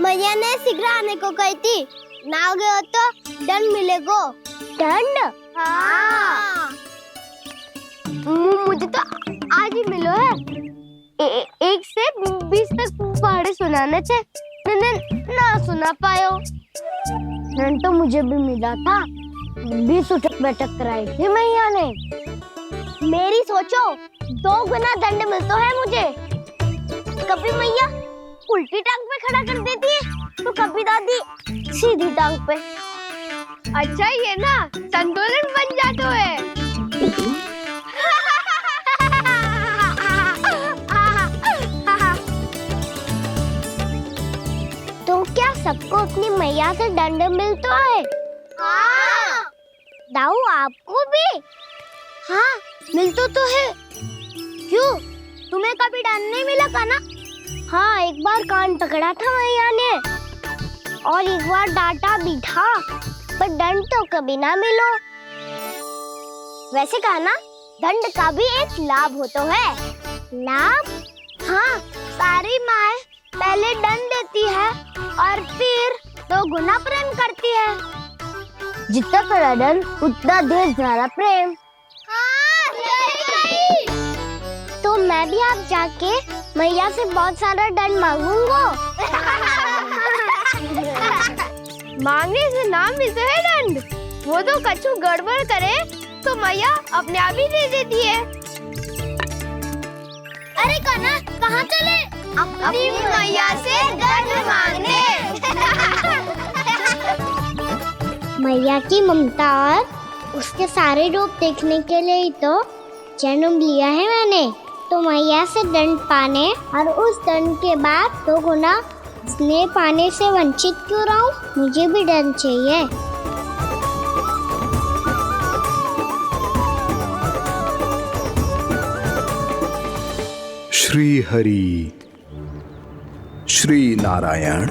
मैया ने सिखलाने को कही थी, ना गए हो तो दंड मिलेगो। दंड? हाँ। मुझे तो आज ही मिलो है। 1 से 20 तक पहाड़े सुनाने थे, ना सुना पायो। दंड तो मुझे भी मिला था, 20 उठक बैठक कराई थी मैया ने। मेरी सोचो, 2 गुना दंड मिलता है मुझे। कभी मैया उल्टी टांग पे खड़ा कर देती है, तो कभी दादी सीधी टांग पे। अच्छा ये ना संतुलन बन जाता है। तो क्या सबको अपनी मैया से दंड मिलता है? हाँ। दाऊ आपको भी? हाँ मिलता तो है। क्यों, तुम्हें कभी दंड नहीं मिला था ना? हाँ, एक बार कान पकड़ा था मैया ने और एक बार डांटा भी था, पर दंड तो कभी ना मिलो। वैसे कहा ना, दंड का भी एक लाभ होता है। लाभ? हाँ, सारी माँ पहले दंड देती है और फिर 2 गुना प्रेम करती है। जितना बड़ा दंड उतना ढेर सारा प्रेम। हाँ, सही। तो मैं भी आप जाके मैया से बहुत सारा दंड मांगूंगा। मांगने से ना मिलता है दंड, वो तो कछु गड़बड़ करे तो मैया अपने आप ही दे देती है। अरे कान्हा, कहाँ चले? अपनी मैया से दंड मांगने। मैया की ममता और उसके सारे रूप देखने के लिए ही तो जन्म लिया है मैंने। तो मैया से दंड पाने और उस दंड के बाद 2 गुना स्नेह पाने से वंचित क्यों रहूं? मुझे भी दंड चाहिए। श्री हरि, श्री नारायण।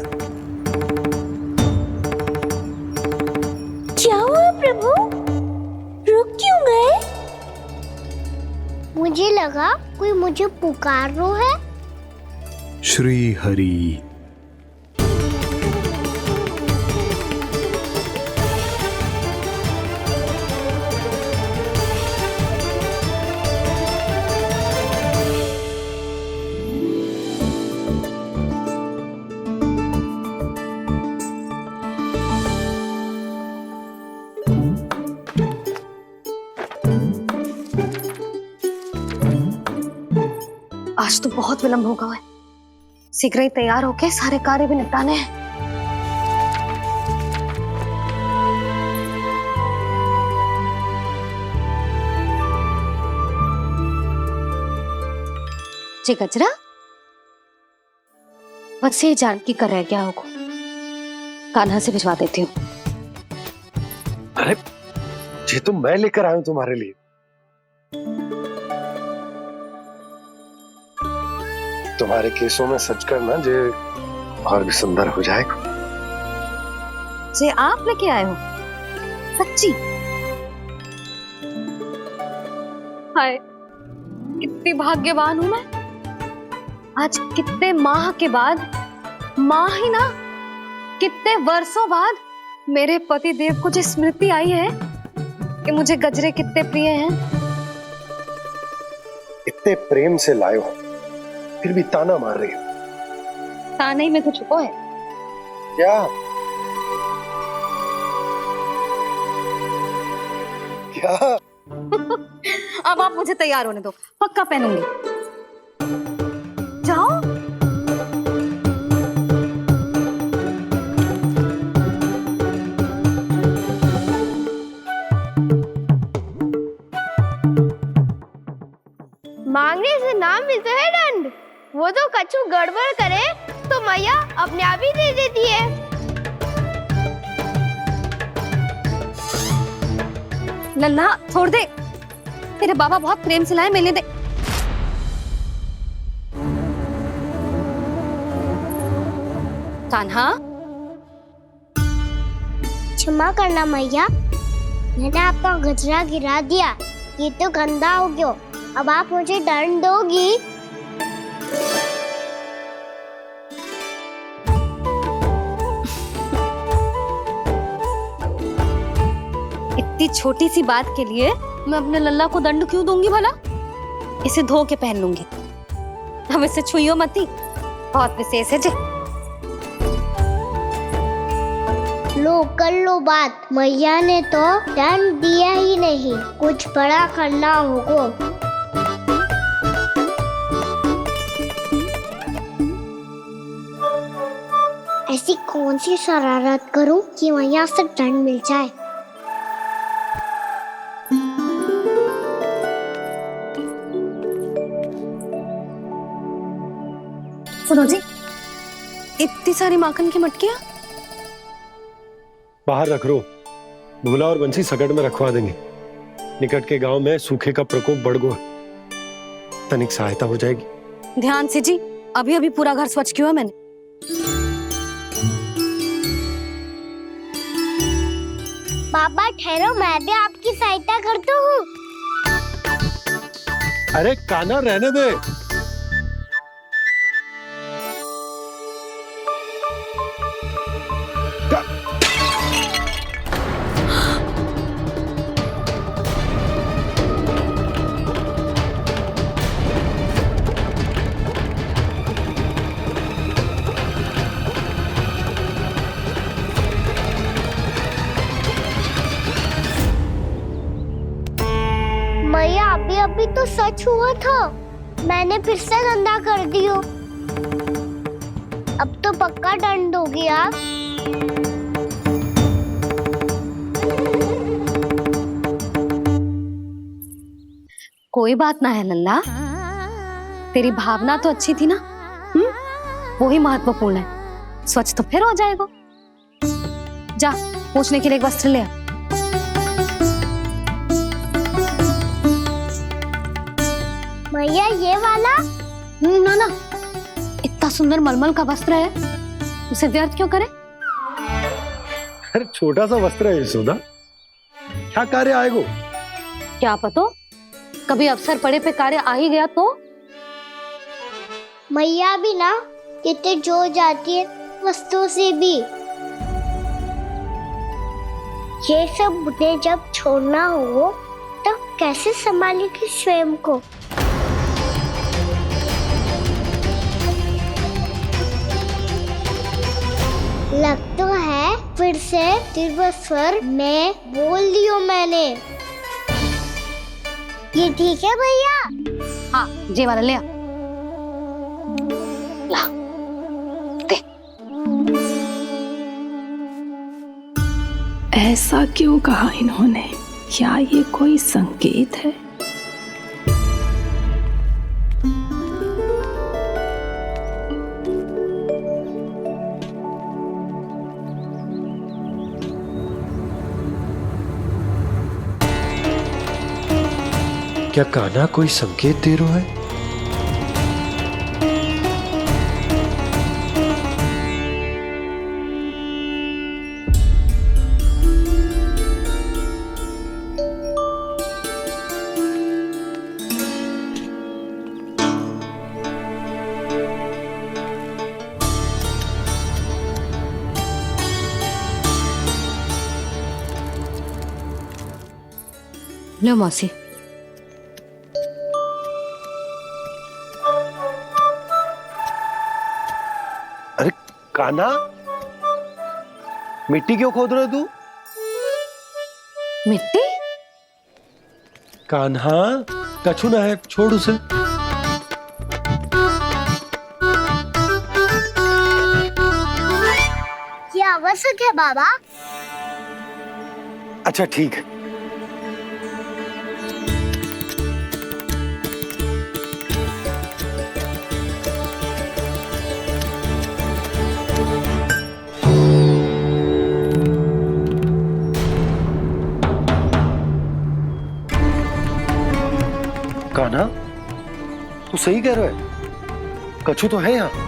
क्या हुआ प्रभु? रुक क्यों गए? मुझे लगा कोई मुझे पुकार रहा है। श्री हरि। आज तो बहुत विलंब होगा है। शीघ्र ही तैयार होके सारे कार्य भी निपटाने हैं। जी गजरा, बस ये जान की कर रह गया होगा, कान्हा से भिजवा देती हूँ। अरे ये तो मैं लेकर आया हूं तुम्हारे लिए। तुम्हारे केसों में सच करना जे और भी सुंदर हो जाएगा। जे आप लेके आए हो? सच्ची? हाय, कितनी भाग्यवान हूं मैं। आज कितने माह के बाद, माह ही ना, कितने वर्षों बाद मेरे पति देव को जो स्मृति आई है कि मुझे गजरे कितने प्रिय हैं। इतने प्रेम से लाए हो, फिर भी ताना मार रही हो। ताने ही में तो छुपो है। क्या? क्या? अब आप मुझे तैयार होने दो, पक्का पहनूंगी। जाओ। मांगने से ना मिलता है दंड, वो तो कछु गड़बड़ करे तो मैया अपने आप ही दे देती है। नन्हा छोड़ दे, तेरे बाबा बहुत प्रेम से लाए, मिलने दे। कान्हा, क्षमा करना मैया, मैंने आपका गजरा गिरा दिया, ये तो गंदा हो गया। अब आप मुझे दंड दोगी? छोटी सी बात के लिए मैं अपने लल्ला को दंड क्यों दूंगी भला? इसे धो के पहन लूंगी। अब इसे छुइयो मती, बहुत विशेष है जी। लो कर लो बात, मैया ने तो दंड दिया ही नहीं, कुछ बड़ा करना होगा। ऐसी कौन सी शरारत करूं कि मैया से दंड मिल जाए। सुनो जी, इतनी सारी माखन की मटकियां बाहर रख रो, भूला और बंसी सकट में रखवा देंगे। निकट के गांव में सूखे का प्रकोप बढ़ गया, तनिक सहायता हो जाएगी। ध्यान से जी, अभी अभी पूरा घर स्वच्छ किया मैंने। पापा ठहरो, मैं भी आपकी सहायता करता हूँ। अरे काना रहने दे। मैया अभी अभी तो सच हुआ था, मैंने फिर से गंदा कर दियो। अब तो पक्का दंड दोगी आप। कोई बात ना है लल्ला, तेरी भावना तो अच्छी थी ना, वही महत्वपूर्ण है। स्वच्छ तो फिर हो जाएगा। जा पोंछने के लिए एक वस्त्र ले आ। मैया ये वाला? ना ना, इतना सुंदर मलमल का वस्त्र है, उसे व्यर्थ क्यों करे? अरे छोटा सा वस्त्र है यशोदा, क्या कार्य आएगो? क्या पता, कभी अवसर पड़े पे कार्य आ ही गया तो। मैया भी ना कितने जो जाती है वस्तुओं से भी। ये सब उन्हें जब छोड़ना हो तो कैसे संभालेगी स्वयं को। लग तो है फिर से तिरस्वर में बोल दियो मैंने। ये ठीक है भैया? हाँ, जे वाला ले आ। ला, दे। ऐसा क्यों कहा इन्होंने? क्या ये कोई संकेत है? क्या कान्हा कोई संकेत दे रहा है? लो मौसी। अरे कान्हा, मिट्टी क्यों खोद रहे तू? मिट्टी? कान्हा, कछु ना है, छोड़ उसे। ये आवश्यक है बाबा। अच्छा ठीक है। कान्हा, तू सही कह रहा है, कछु तो है यहाँ।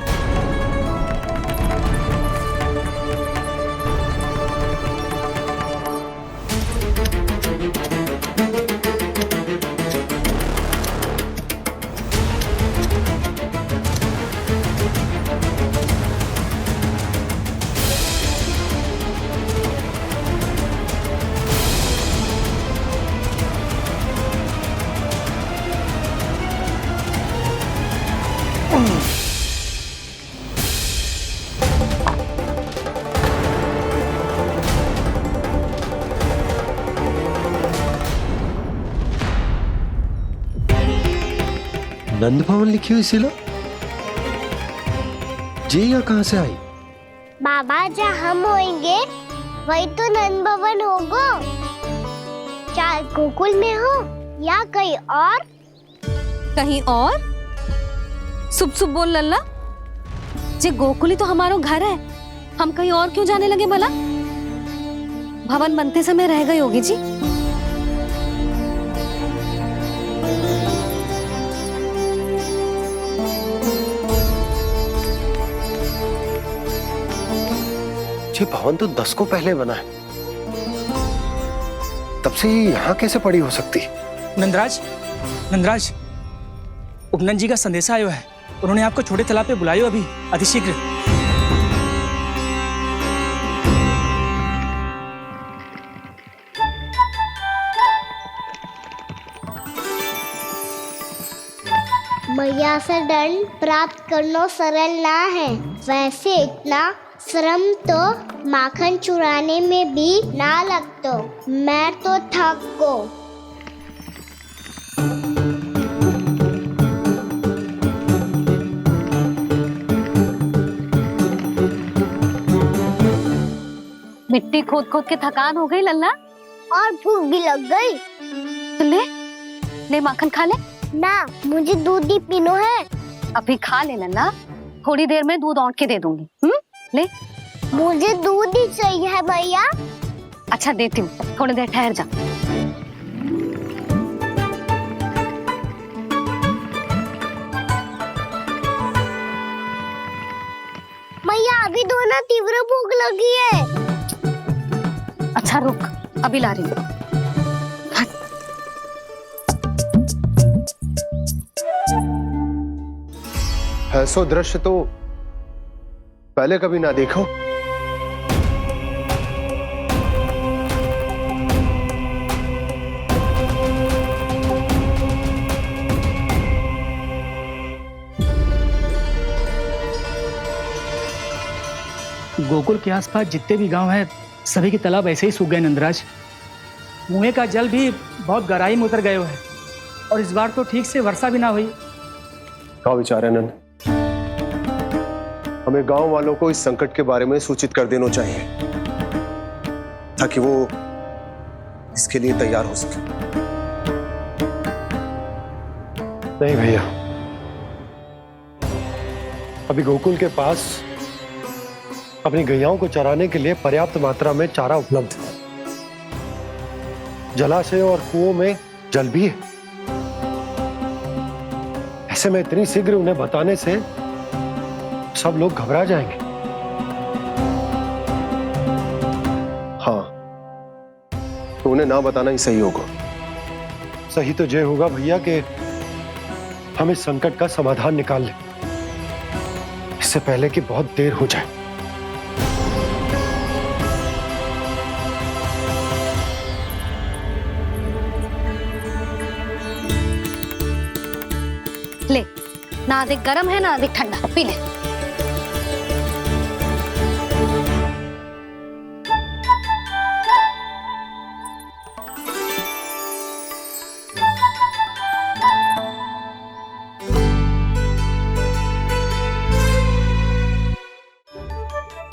नंद भवन लिखी हुई सिला जी या कहां से आई? बाबा जहाँ हम होंगे वही तो नंद भवन होगा, चाहे गोकुल में हो या कहीं और। कहीं और? सुब सुब बोल लल्ला, जे गोकुली तो हमारो घर है, हम कहीं और क्यों जाने लगे भला? भवन बनते समय रह गई होगी जी। ये भवन तो 10 को पहले बना है, तब से ये यहाँ कैसे पड़ी हो सकती? नंदराज, नंदराज, उपनंद जी का संदेशा आयो है। उन्होंने आपको छोटे तालाब पे बुलायो अभी अतिशीघ्र। मैया से दंड प्राप्त करना सरल ना है, वैसे इतना श्रम तो माखन चुराने में भी ना लगतो। मैं तो थक गो। मिट्टी खोद खोद के थकान हो गई लल्ला, और भूख भी लग गई। तो ले माखन खा ले। ना, मुझे दूध ही पीनो है। अभी खा ले लल्ला, थोड़ी देर में दूध औंट के दे दूंगी। ले। मुझे दूध ही चाहिए है भैया। अच्छा देती हूँ, थोड़ी देर ठहर जा। मैया अभी तो ना तीव्र भूख लगी है। अच्छा रुक, अभी ला रही हूँ। ऐसा दृश्य तो पहले कभी ना देखो। गोकुल के आसपास जितने भी गांव हैं, सभी के तालाब ऐसे ही सूख गए नंदराज। कुएं का जल भी बहुत गहराई में उतर गए है, और इस बार तो ठीक से वर्षा भी ना हुई। क्या विचार है नंद? हमें गांव वालों को इस संकट के बारे में सूचित कर देना चाहिए, ताकि वो इसके लिए तैयार हो सके। नहीं भैया, अभी गोकुल के पास अपनी गैयाओं को चराने के लिए पर्याप्त मात्रा में चारा उपलब्ध है। जलाशय और कुओं में जल भी है। ऐसे में इतनी शीघ्र उन्हें बताने से सब लोग घबरा जाएंगे। हाँ, तो उन्हें ना बताना ही सही होगा। सही तो ये होगा भैया कि हम इस संकट का समाधान निकाल लें, इससे पहले कि बहुत देर हो जाए। ले, ना अधिक गर्म है ना अधिक ठंडा, पी ले।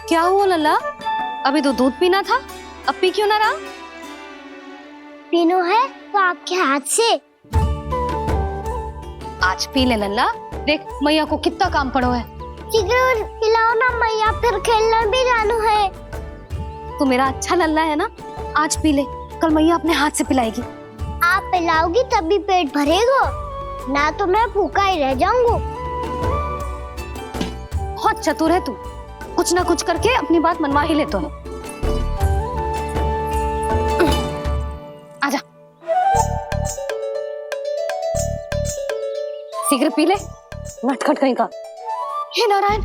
क्या हुआ लल्ला? अभी तो दूध पीना था, अब पी क्यों ना रहा? पीनो है तो आपके हाथ से। आज पी ले लल्ला, देख मैया को कितना काम पड़ो है। शीघ्र पिलाओ ना मैया, फिर खेलने भी जानो है। तू मेरा अच्छा लल्ला है ना, आज पी ले, कल मैया अपने हाथ से पिलाएगी। आप पिलाओगी तभी पेट भरेगा, ना तो मैं भूखा ही रह जाऊंगा। बहुत चतुर है तू, कुछ ना कुछ करके अपनी बात मनवा ही लेता है। आजा, शीघ्र पी ले, नटखट कहीं का। हे नारायण,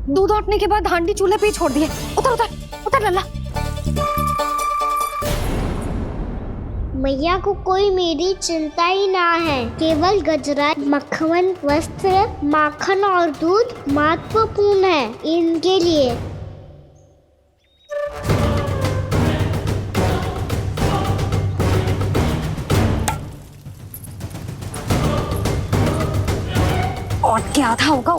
दूध औटने के बाद हांडी चूल्हे पे ही छोड़ दिए। उतर उतर उतर लल्ला। मैया को कोई मेरी चिंता ही ना है। केवल गजरा, मक्खन, वस्त्र, माखन और दूध महत्वपूर्ण है इनके लिए। और क्या था होगा?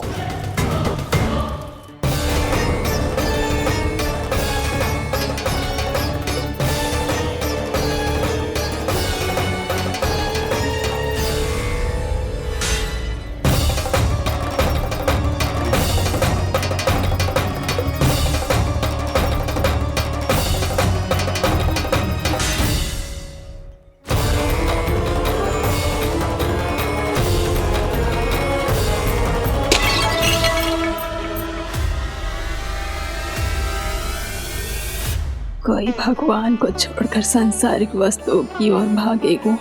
कोई भगवान को छोड़कर सांसारिक वस्तुओं की ओर भागेगा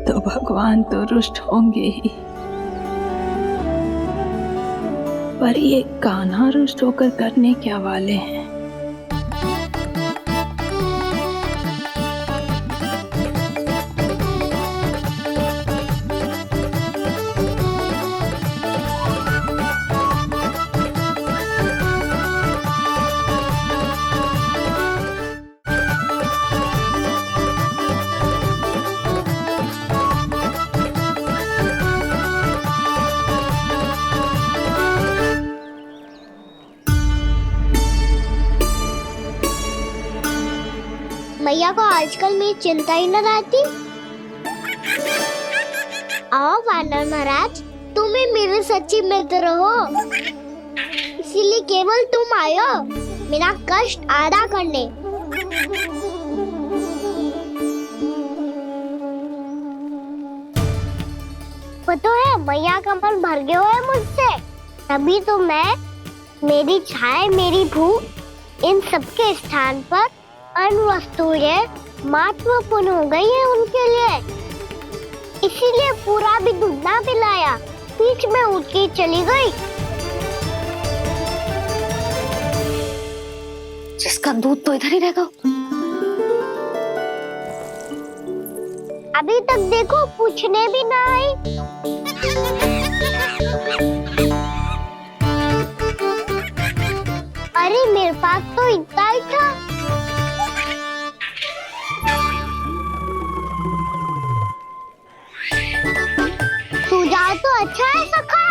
तो भगवान तो रुष्ट होंगे ही, पर ये कान्हा रुष्ट होकर करने क्या वाले हैं? मैया को आजकल मेरी चिंता ही न रहती। आओ वानर महाराज, तुम ही मेरे सच्चे मित्र हो, इसीलिए केवल तुम आयो मेरा कष्ट आधा करने। पता है मैया का मन भर गया है मुझसे, तभी तो मैं, मेरी छाया, मेरी भूख, इन सबके स्थान पर अन्य वस्तुएं महत्वपूर्ण हो गई है उनके लिए। इसीलिए पूरा भी दूध ना पिलाया, बीच में उठ के चली गई। जिसका दूध तो इधर ही रहेगा। अभी तक देखो पूछने भी ना आई। अरे मेरे पास तो इतना ही था। सुझाव तो अच्छा है सखा,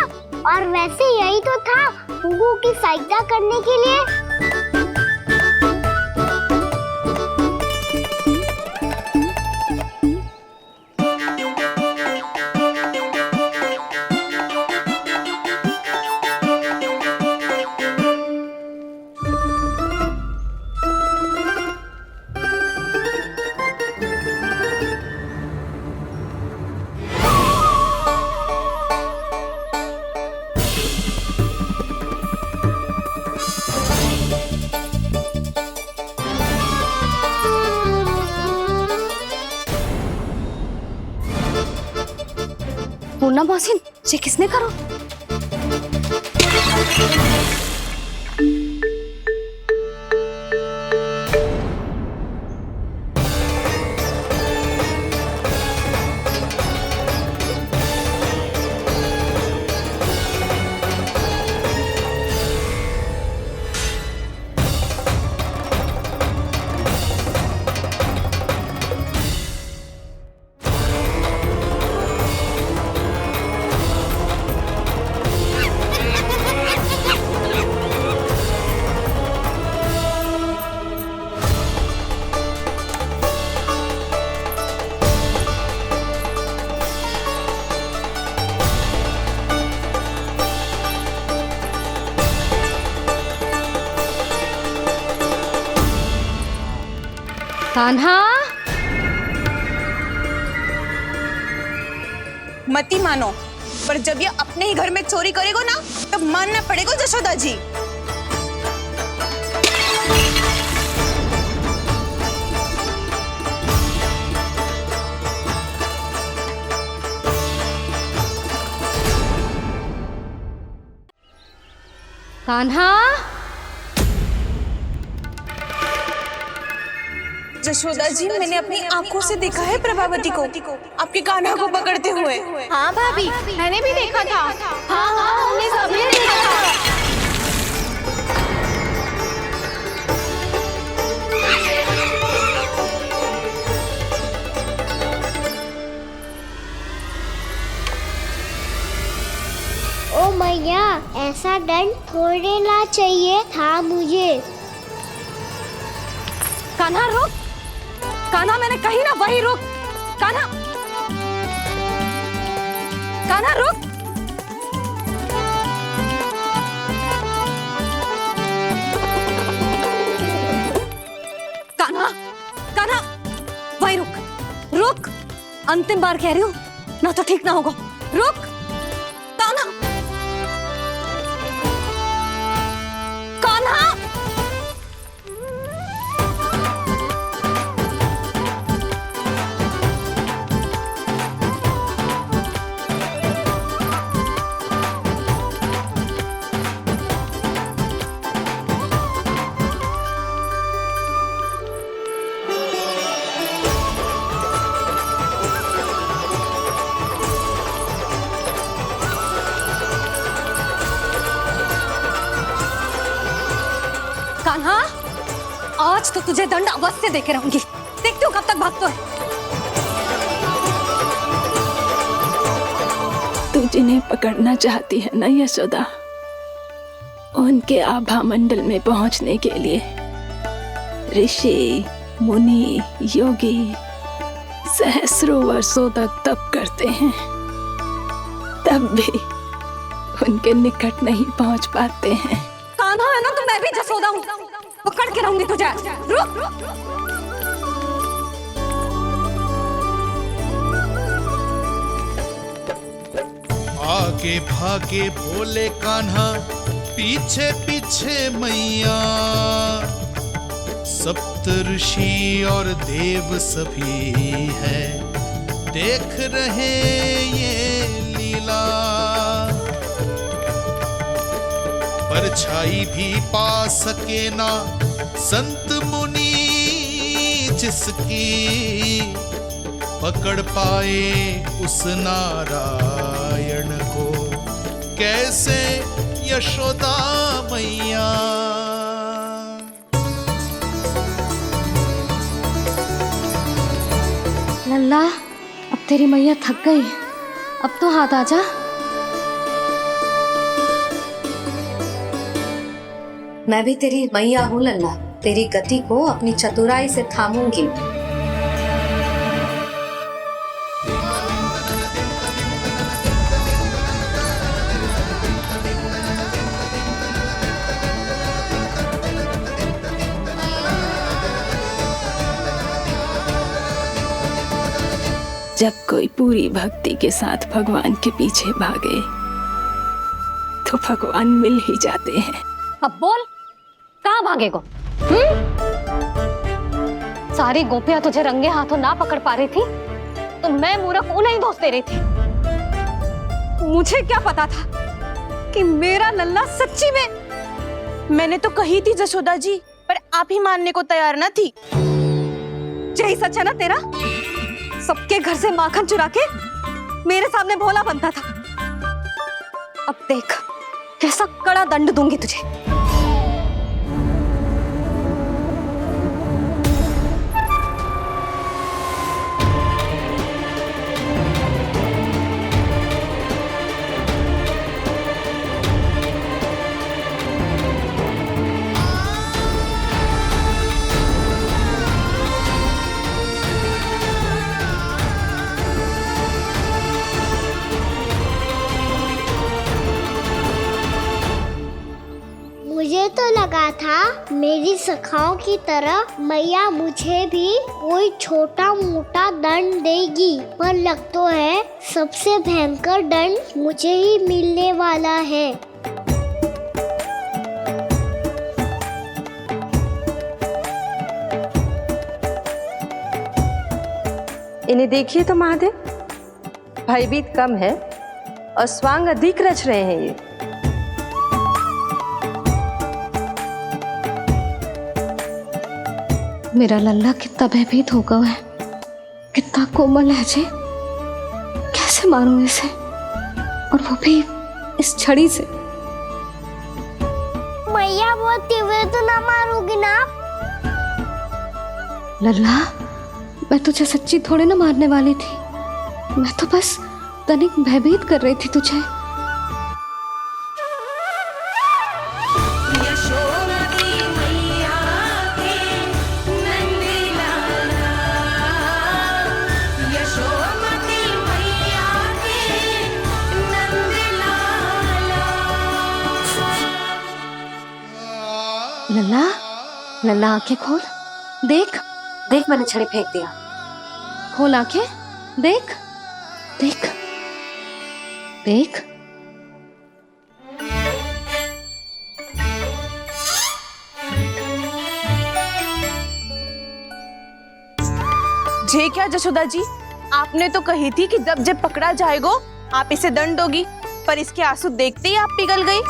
और वैसे यही तो था गुगु की सहायता करने के लिए। पूर्णा मौसी, ये किसने करो? कान्हा, मती मानो, पर जब ये अपने ही घर में चोरी करेगो ना, तब मानना पड़ेगा जशोदा जी। कान्हा, जशोदा जी, मैंने अपनी आंखों से देखा है प्रभावती को आपके कान्हा को पकड़ते हुए। हाँ भाभी, मैंने भी देखा था। हाँ हाँ, हमने सबने देखा था। ओ मैया, ऐसा दंड थोड़े ना चाहिए था मुझे। कान्हा रुक, कान्हा मैंने कही ना वही रुक। कान्हा, कान्हा रुक। कान्हा, कान्हा वही रुक, रुक। अंतिम बार कह रही हूँ, ना तो ठीक ना होगा। रुक कान्हा, कान्हा। कान्हा, आज तो तुझे दंड अवश्य देके रहूंगी। देखती हूँ कब तक भागता है। तू जिन्हें पकड़ना चाहती है ना यशोदा, उनके आभा मंडल में पहुंचने के लिए ऋषि, मुनि, योगी सहस्रों वर्षों तक तप करते हैं, तब भी उनके निकट नहीं पहुंच पाते हैं। कान्हा है ना, तो मैं भी जसोदा हूँ, पकड़ के रहूंगी तुझे। रुक, आगे भागे बोले कान्हा, पीछे पीछे मैया। सप्त ऋषि और देव सभी है, देख रहे ये लीला। परछाई भी पा सके ना संत मुनि जिसकी, पकड़ पाए उस नारायण को कैसे यशोदा मैया। लल्ला, अब तेरी मैया थक गई, अब तो हाथ आजा। मैं भी तेरी मैया हूँ लल्ला, तेरी गति को अपनी चतुराई से थामूंगी। जब कोई पूरी भक्ति के साथ भगवान के पीछे भागे तो भगवान मिल ही जाते हैं। अब बोल, कहाँ भागेगो? सारी गोपियां तुझे रंगे हाथों ना पकड़ पा रही थी, तो मैं मूर्ख उन्हें ही दोष दे रही थी। मुझे क्या पता था कि मेरा लल्ला सच्ची में। मैंने तो कही थी जशोदा जी, पर आप ही मानने को तैयार न थी। यही सच है ना तेरा? सबके घर से माखन चुरा के मेरे सामने भोला बनता था। अब देख कैसा कड़ा दंड दूंगी तुझे। मुझे तो लगा था मेरी सखाओं की तरह मैया मुझे भी कोई छोटा मोटा दंड देगी, पर लग तो है सबसे भयंकर दंड मुझे ही मिलने वाला है। इन्हें देखिए तो महादेव, भयभीत कम है और स्वांग अधिक रच रहे हैं ये। मेरा लल्ला कितना भयभीत हो गया है, कितना कोमल है जी। कैसे मारूं इसे, और वो भी इस छड़ी से। मैया बहुत तीव्र तो ना मारोगी ना? लल्ला, मैं तुझे सच्ची थोड़ी ना मारने वाली थी, मैं तो बस तनिक भयभीत कर रही थी तुझे। लल्ला, लल्ला आंखें खोल, देख देख मैंने छड़ी फेंक दिया। खोल आंखें, देख देख देख। जे क्या जशोदा जी, आपने तो कही थी कि जब जब पकड़ा जाएगा आप इसे दंड दोगी, पर इसके आंसू देखते ही आप पिघल गई।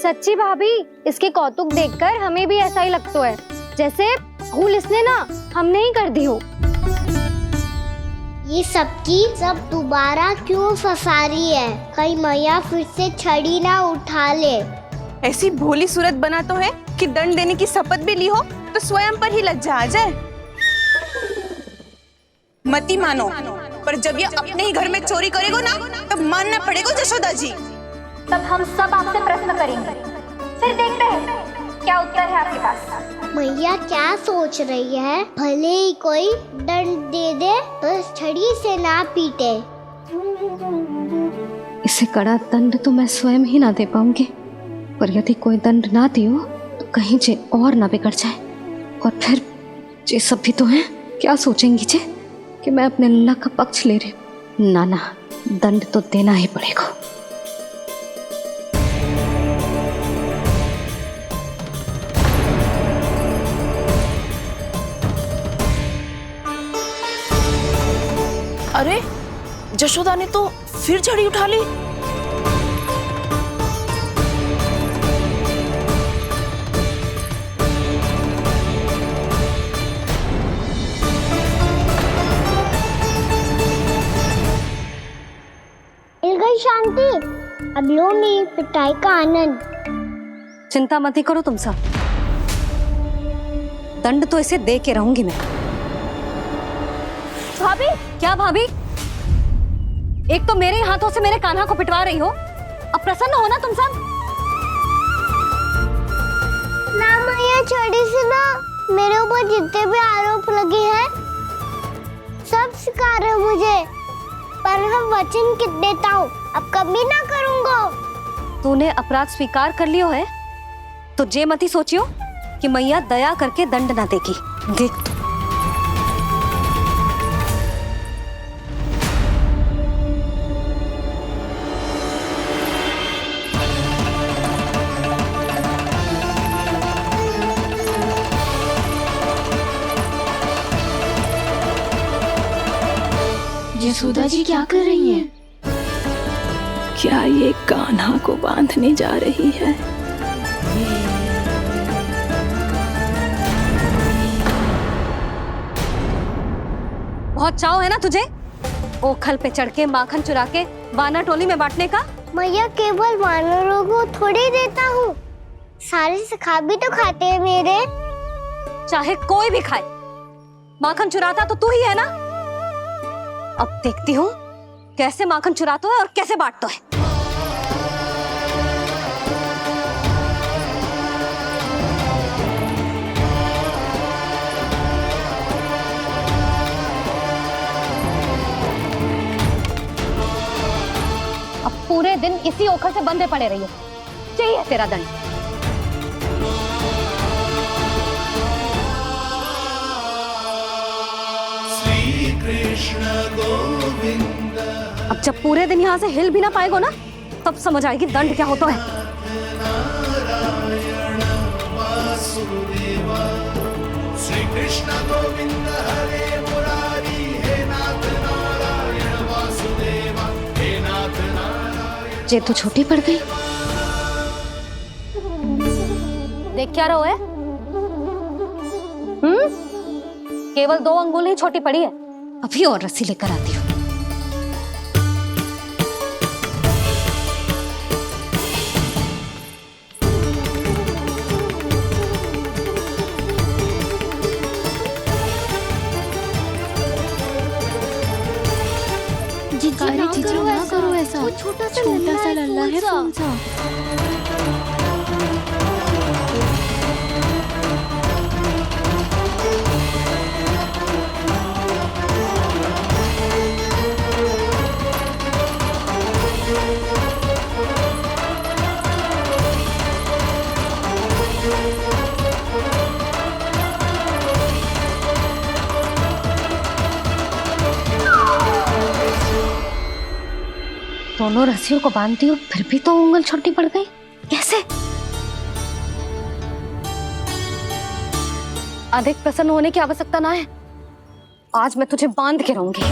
सच्ची भाभी, इसके कौतुक देखकर हमें भी ऐसा ही लगता है जैसे भूल इसने ना हमने ही कर दी हो। ये सबकी सब दोबारा क्यों फंसा रही है? कहीं मैया फिर से छड़ी ना उठा ले। ऐसी भोली सूरत बना तो है कि दंड देने की शपथ भी ली हो तो स्वयं पर ही लज्जा आ जाए। मती मानो, पर जब ये अपने ही घर में चोरी करेगा ना तब मानना पड़ेगा जशोदा जी। तब हम सब आपसे प्रश्न करेंगे, फिर देखते हैं क्या उत्तर है आपके पास। मैया क्या सोच रही है? भले ही कोई दंड दे दे, बस छड़ी से ना पीटे। इसे कड़ा दंड तो मैं स्वयं ही ना दे पाऊंगी, पर यदि कोई दंड ना दियो तो कहीं जे और ना बिगड़ जाए, और फिर जे सब भी तो हैं, क्या सोचेंगी जे कि मैं अपने लल्ला का पक्ष ले रही हूँ। ना ना, दंड तो देना ही पड़ेगा। अरे जशोदा ने तो फिर छड़ी उठा ली। मिल गई शांति, अब लो मेरी पिटाई का आनंद। चिंता मत ही करो तुम सब, दंड तो इसे दे के रहूंगी मैं। भाभी, क्या भाभी? एक तो मेरे हाथों से मेरे कान्हा को पिटवा रही हो, अब प्रसन्न हो ना तुम सब? ना मैया, छड़ी से ना मेरे ऊपर जितने भी आरोप लगे हैं सब स्वीकार है मुझे, पर मैं वचन कित देता हूँ, अब कभी ना करूँगा। तूने अपराध स्वीकार कर लियो है तो जे मत ही सोचियो कि मैया दया करके दंड ना देगी। देख तू, यशोदा जी क्या कर रही हैं? क्या ये कान्हा को बांधने जा रही है? बहुत चाव है ना तुझे ओखल पे चढ़ के माखन चुरा के वानर टोली में बांटने का? मैया, केवल वानरों को थोड़ी देता हूँ, सारे सखा भी तो खाते हैं मेरे। चाहे कोई भी खाए, माखन चुराता तो तू ही है ना। अब देखती हूँ कैसे माखन चुराता है और कैसे बांटता है। अब पूरे दिन इसी ओखल से बंधे पड़े रहिए, चाहिए तेरा दंड। अब जब पूरे दिन यहाँ से हिल भी ना पाएगो ना, तब समझ आएगी दंड क्या होता है। श्री कृष्ण गोविंद हरे मुरारी, हे नाथ नारायण वासुदेवा, हे नाथ नारायण। जे तो छोटी पड़ गई। देख क्या रहो है? केवल 2 अंगुल ही छोटी पड़ी है। अभी और रस्सी लेकर आती हूँ। जीजी ना करो ऐसा। वो छोटा सा लल्ला है कौन सा? दोनों रस्सियों को बांधती हूँ फिर भी तो उंगल छोटी पड़ गई। कैसे? अधिक प्रसन्न होने की आवश्यकता ना है। आज मैं तुझे बांध के रहूंगी।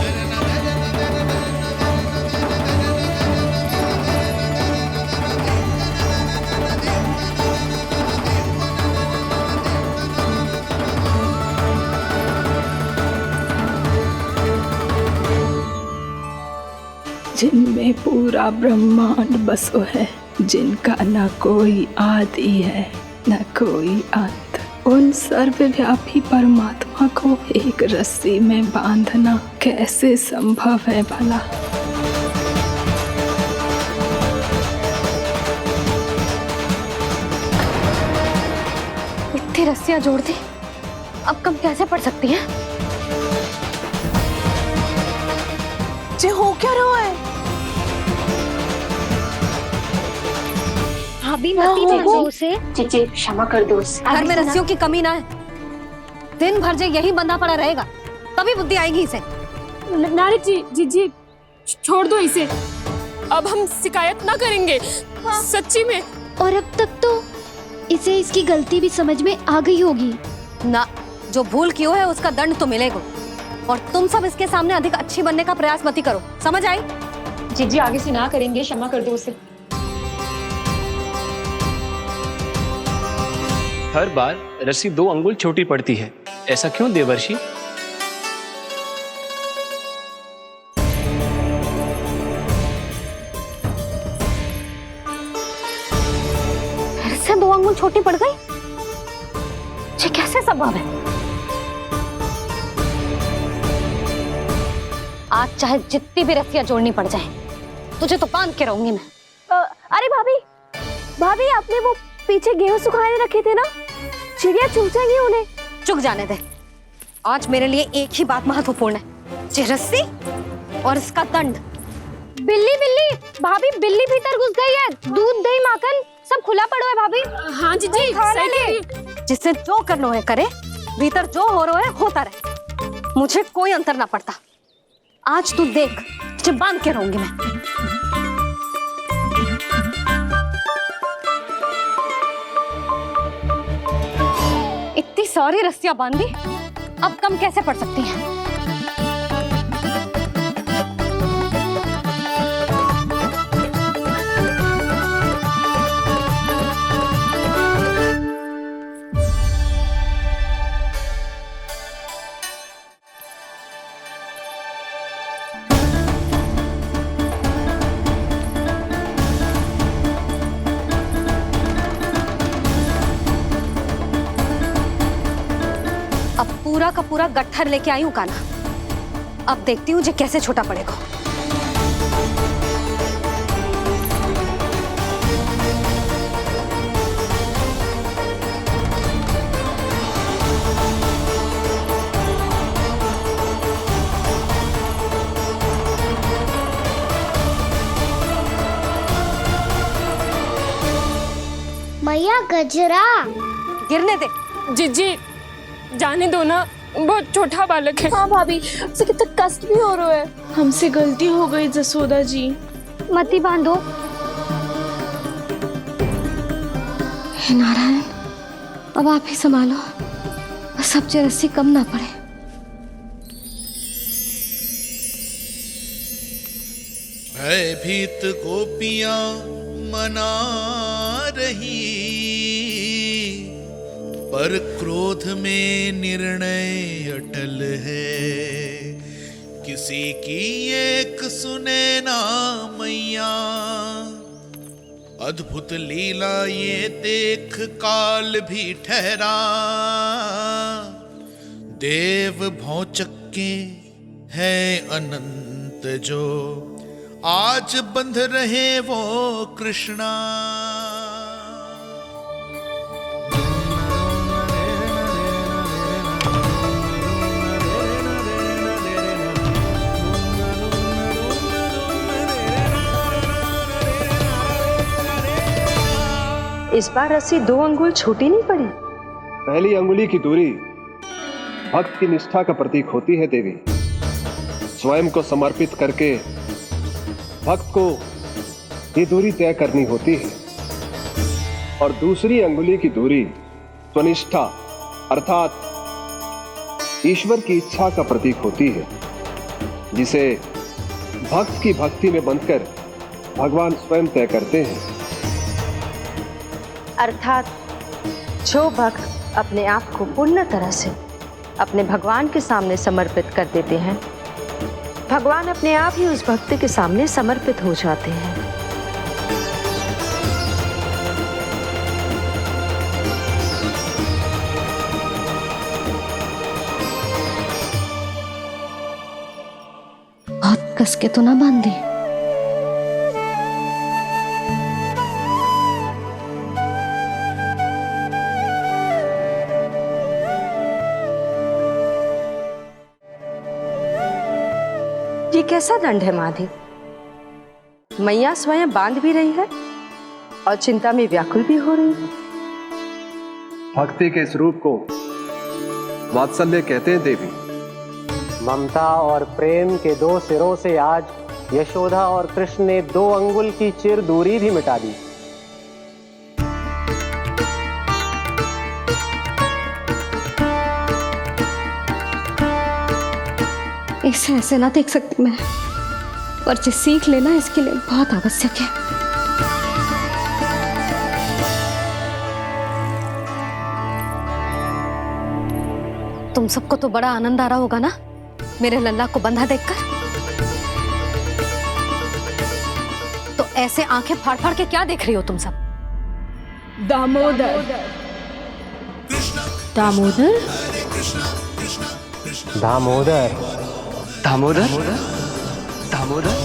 जिनमें पूरा ब्रह्मांड बसो है, जिनका न कोई आदि है न कोई अंत, उन सर्वव्यापी परमात्मा को एक रस्सी में बांधना कैसे संभव है भला? इतनी रस्सियां जोड़ दी, अब कम कैसे पड़ सकती हैं? जे हो क्या रहा है? भाभी मती बांधो उसे। जीजी क्षमा कर दो उसे। घर में रस्सियों की कमी ना है। दिन भर जे यही बंधा पड़ा रहेगा तभी बुद्धि आएगी इसे। नारी जी छोड़ दो इसे। अब हम शिकायत ना करेंगे। सच्ची में। और अब तक तो इसे इसकी गलती भी समझ में आ गई होगी ना। जो भूल किया है उसका दंड तो मिलेगा। और तुम सब इसके सामने अधिक अच्छी बनने का प्रयास मत करो, समझ आई? जीजी आगे से ना करेंगे, क्षमा कर दो उसे। हर बार रस्सी 2 अंगुल छोटी पड़ती है, ऐसा क्यों देवर्षि? फिर से 2 अंगुल छोटी पड़ गई? ये कैसे संभव है? आज चाहे जितनी भी रस्सियां जोड़नी पड़ जाए, तुझे तो बांध के रहूंगी मैं। अरे भाभी आपने वो पीछे गेहूं सुखाने रखे थे ना, चिड़िया चुग जाएंगी उन्हें। चुक जाने दे। आज मेरे लिए एक ही बात महत्वपूर्ण है, ये रस्सी और इसका दंड। बिल्ली भाभी, बिल्ली भीतर घुस गई है। दूध दही माखन सब खुला पड़ा है भाभी। हाँ जीजी सही कह रही है। जिससे जो करना है करे, भीतर जो हो रहा है होता रहे, मुझे कोई अंतर ना पड़ता। आज तू देख, तुझे बांध के रहूंगी मैं। इतनी सारी रस्सियां बांधी, अब कम कैसे पड़ सकती हैं? पूरा का पूरा गट्ठर लेके आई हूं कान्हा। अब देखती हूँ जे कैसे छोटा पड़ेगा। मैया गजरा गिरने दे। जीजी जाने दो ना, बहुत छोटा बालक है। हाँ भाभी, उसे कितना कष्ट भी हो रहा है। हमसे गलती हो गई जसोदा जी। मती बांधो। हे नारायण, अब आप ही संभालो, बस अब जो रस्सी कम ना पड़े। भयभीत गोपियां मना रही, पर क्रोध में निर्णय अटल है, किसी की एक सुने ना मैया। अद्भुत लीला ये देख काल भी ठहरा, देव भौचक्के है अनंत जो, आज बंध रहे वो कृष्णा। इस बार रस्सी 2 अंगुल छोटी नहीं पड़ी। पहली अंगुली की दूरी भक्त की निष्ठा का प्रतीक होती है देवी। स्वयं को समर्पित करके भक्त को ये दूरी तय करनी होती है। और दूसरी अंगुली की दूरी स्वनिष्ठा अर्थात ईश्वर की इच्छा का प्रतीक होती है, जिसे भक्त की भक्ति में बंधकर भगवान स्वयं तय करते हैं। अर्थात जो भक्त अपने आप को पूर्ण तरह से अपने भगवान के सामने समर्पित कर देते हैं, भगवान अपने आप ही उस भक्त के सामने समर्पित हो जाते हैं। बहुत कस के तो ना बांध दी। ये कैसा दंड है माधे? मैया स्वयं बांध भी रही है और चिंता में व्याकुल भी हो रही है। भक्ति के स्वरूप को वात्सल्य कहते हैं देवी। ममता और प्रेम के 2 सिरों से आज यशोदा और कृष्ण ने 2 अंगुल की चिर दूरी भी मिटा दी। इसे ऐसे ना देख सकती मैं, पर जो सीख लेना इसके लिए बहुत आवश्यक है। तुम सबको तो बड़ा आनंद आ रहा होगा ना मेरे लल्ला को बंधा देखकर। तो ऐसे आंखें फाड़ फाड़ के क्या देख रही हो तुम सब? दामोदर दामोदर दामोदर दामोदर दामोदर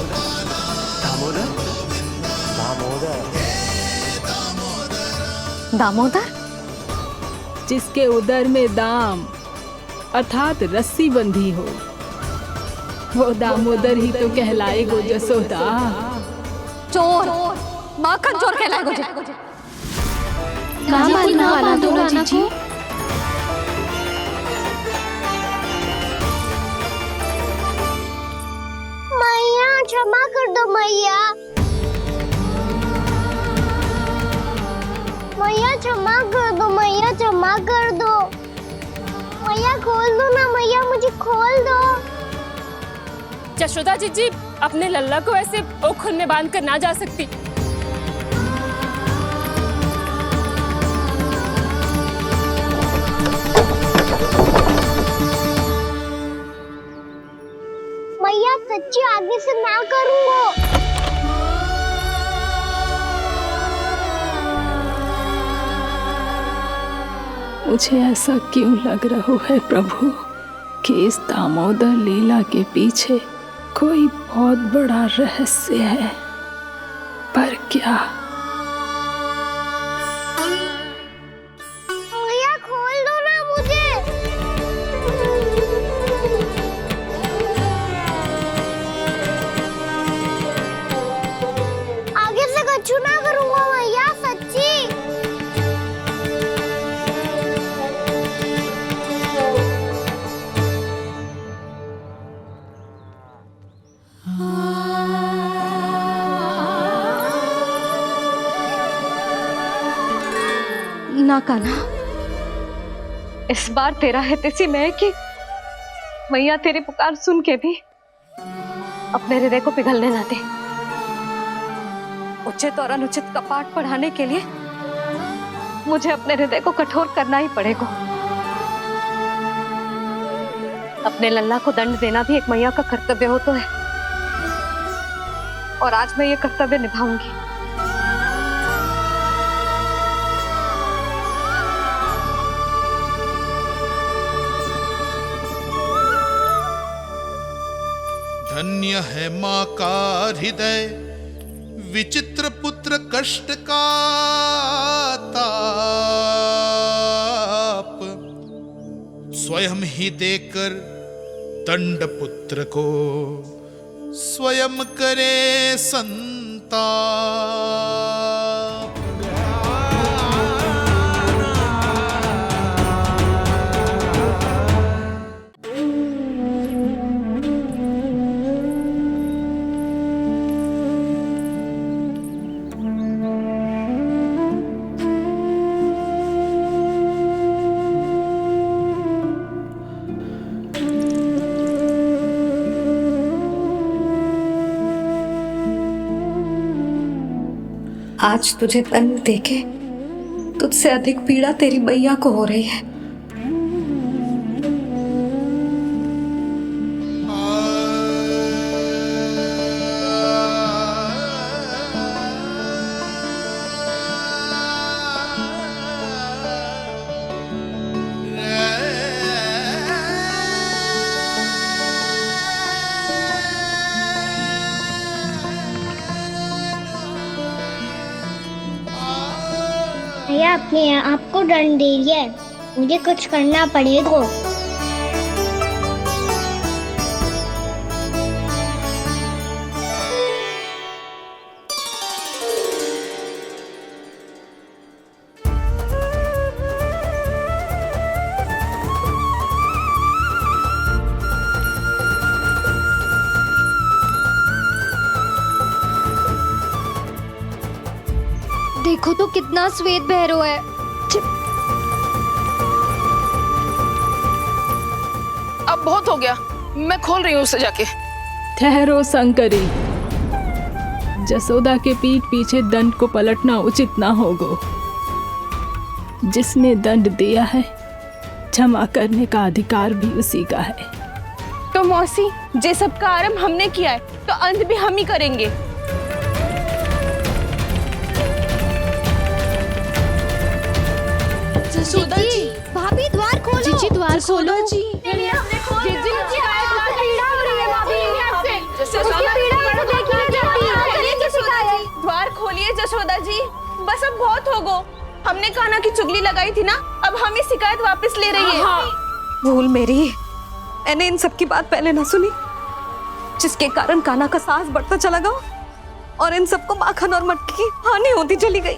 दामोदर दामोदर दामोदर जिसके उदर में दाम अर्थात रस्सी बंधी हो, वो दामोदर ही तो कहलाएगो जसोदा। चोर, माखन चोर कहलाएगो जे। ना वाला दो जीजी। मैया क्षमा कर दो मैया। मैया क्षमा कर दो, मैया क्षमा कर दो। मैया खोल दो ना मैया, मुझे खोल दो। जशोदा जीजी अपने लल्ला को ऐसे ओखल में बांध कर ना जा सकती। मैया सच्ची आगे से ना करूंगा। मुझे ऐसा क्यों लग रहा है प्रभु कि इस दामोदर लीला के पीछे कोई बहुत बड़ा रहस्य है, पर क्या? मैया खोल दो ना मुझे। आगे से कछु ना करूंगा मैया, सच्ची। ना कान्हा, इस बार तेरा है तेसी मैं कि मैया तेरी पुकार सुन के भी अपने हृदय को पिघलने ना दे। उचित और अनुचित का पाठ पढ़ाने के लिए मुझे अपने हृदय को कठोर करना ही पड़ेगा। अपने लल्ला को दंड देना भी एक मैया का कर्तव्य हो तो है, और आज मैं ये कर्तव्य निभाऊंगी। धन्य है माँ का हृदय, विचित्र पुत्र कष्ट का ताप, स्वयं ही देकर दंड पुत्र को स्वयं करे संताप। आज तुझे दंड देके तुझसे अधिक पीड़ा तेरी मैया को हो रही है। भैया अपने आपको दंड दे रही है, मुझे कुछ करना पड़ेगा। देखो तो कितना श्वेत भैरव है। अब बहुत हो गया, मैं खोल रही हूँ उसे जाके। ठहरो शंकरी, जसोदा के पीठ पीछे दंड को पलटना उचित ना होगा। जिसने दंड दिया है क्षमा करने का अधिकार भी उसी का है। तो मौसी, जे सब का आरंभ हमने किया है तो अंत भी हम ही करेंगे। जसोदा जी, भाभी द्वार खोलो। जीजी द्वार खोलो। जी द्वार खोलिए जसोदा जी, बस अब बहुत हो गो। हमने कान्हा की चुगली लगाई थी ना, अब हम ही शिकायत वापस ले रही है। भूल मेरी, मैंने इन सब की बात पहले ना सुनी, जिसके कारण कान्हा का साहस बढ़ता चला गया और इन सबको माखन और मटकी की हानि होती चली गई।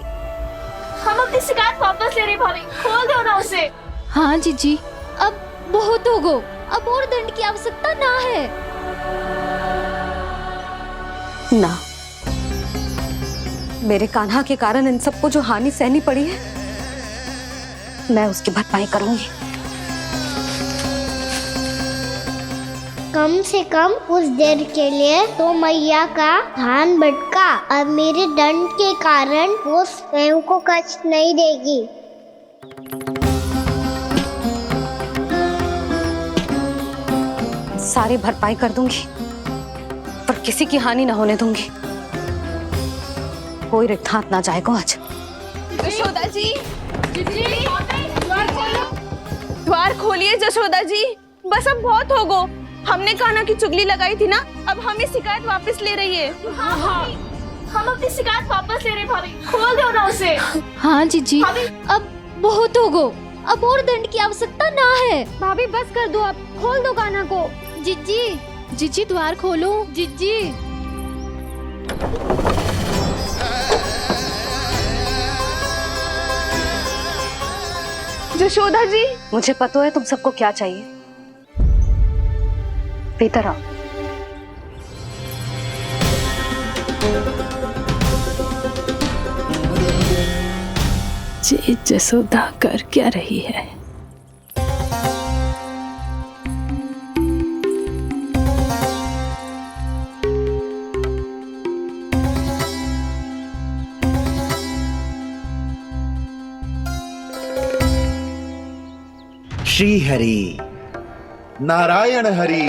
हम अपनी शिकायत वापस ले रहे भाभी, खोल दो ना उसे। हाँ जीजी, अब बहुत हो गो, अब और दंड की आवश्यकता ना है। ना, मेरे कान्हा के कारण इन सबको जो हानि सहनी पड़ी है, मैं उसकी भरपाई करूंगी। कम से कम उस देर के लिए तो मैया का ध्यान भटका, अब मेरे दंड के कारण वो स्वयं को कष्ट नहीं देगी। सारी भरपाई कर दूंगी, पर किसी की हानि ना होने दूंगी। कोई रिक्त हाथ ना जाएगा आज। जशोदा जी, द्वार खोलिए जशोदा जी, बस अब बहुत हो गो। हमने कान्हा की चुगली लगाई थी ना, अब हम ही शिकायत वापस ले रही है। हाँ, हम अपनी शिकायत वापस ले रहे भाभी, खोल दो ना उसे। हाँ जीजी, अब बहुत हो गो, अब और दंड की आवश्यकता ना है। भाभी बस कर दो, अब खोल दो कान्हा को। जीजी, जीजी द्वार खोलो। जीजी जशोदा जी, मुझे पता है तुम सबको क्या चाहिए। भीतर आओ। ये जसोदा कर क्या रही है? श्री हरि, नारायण हरि।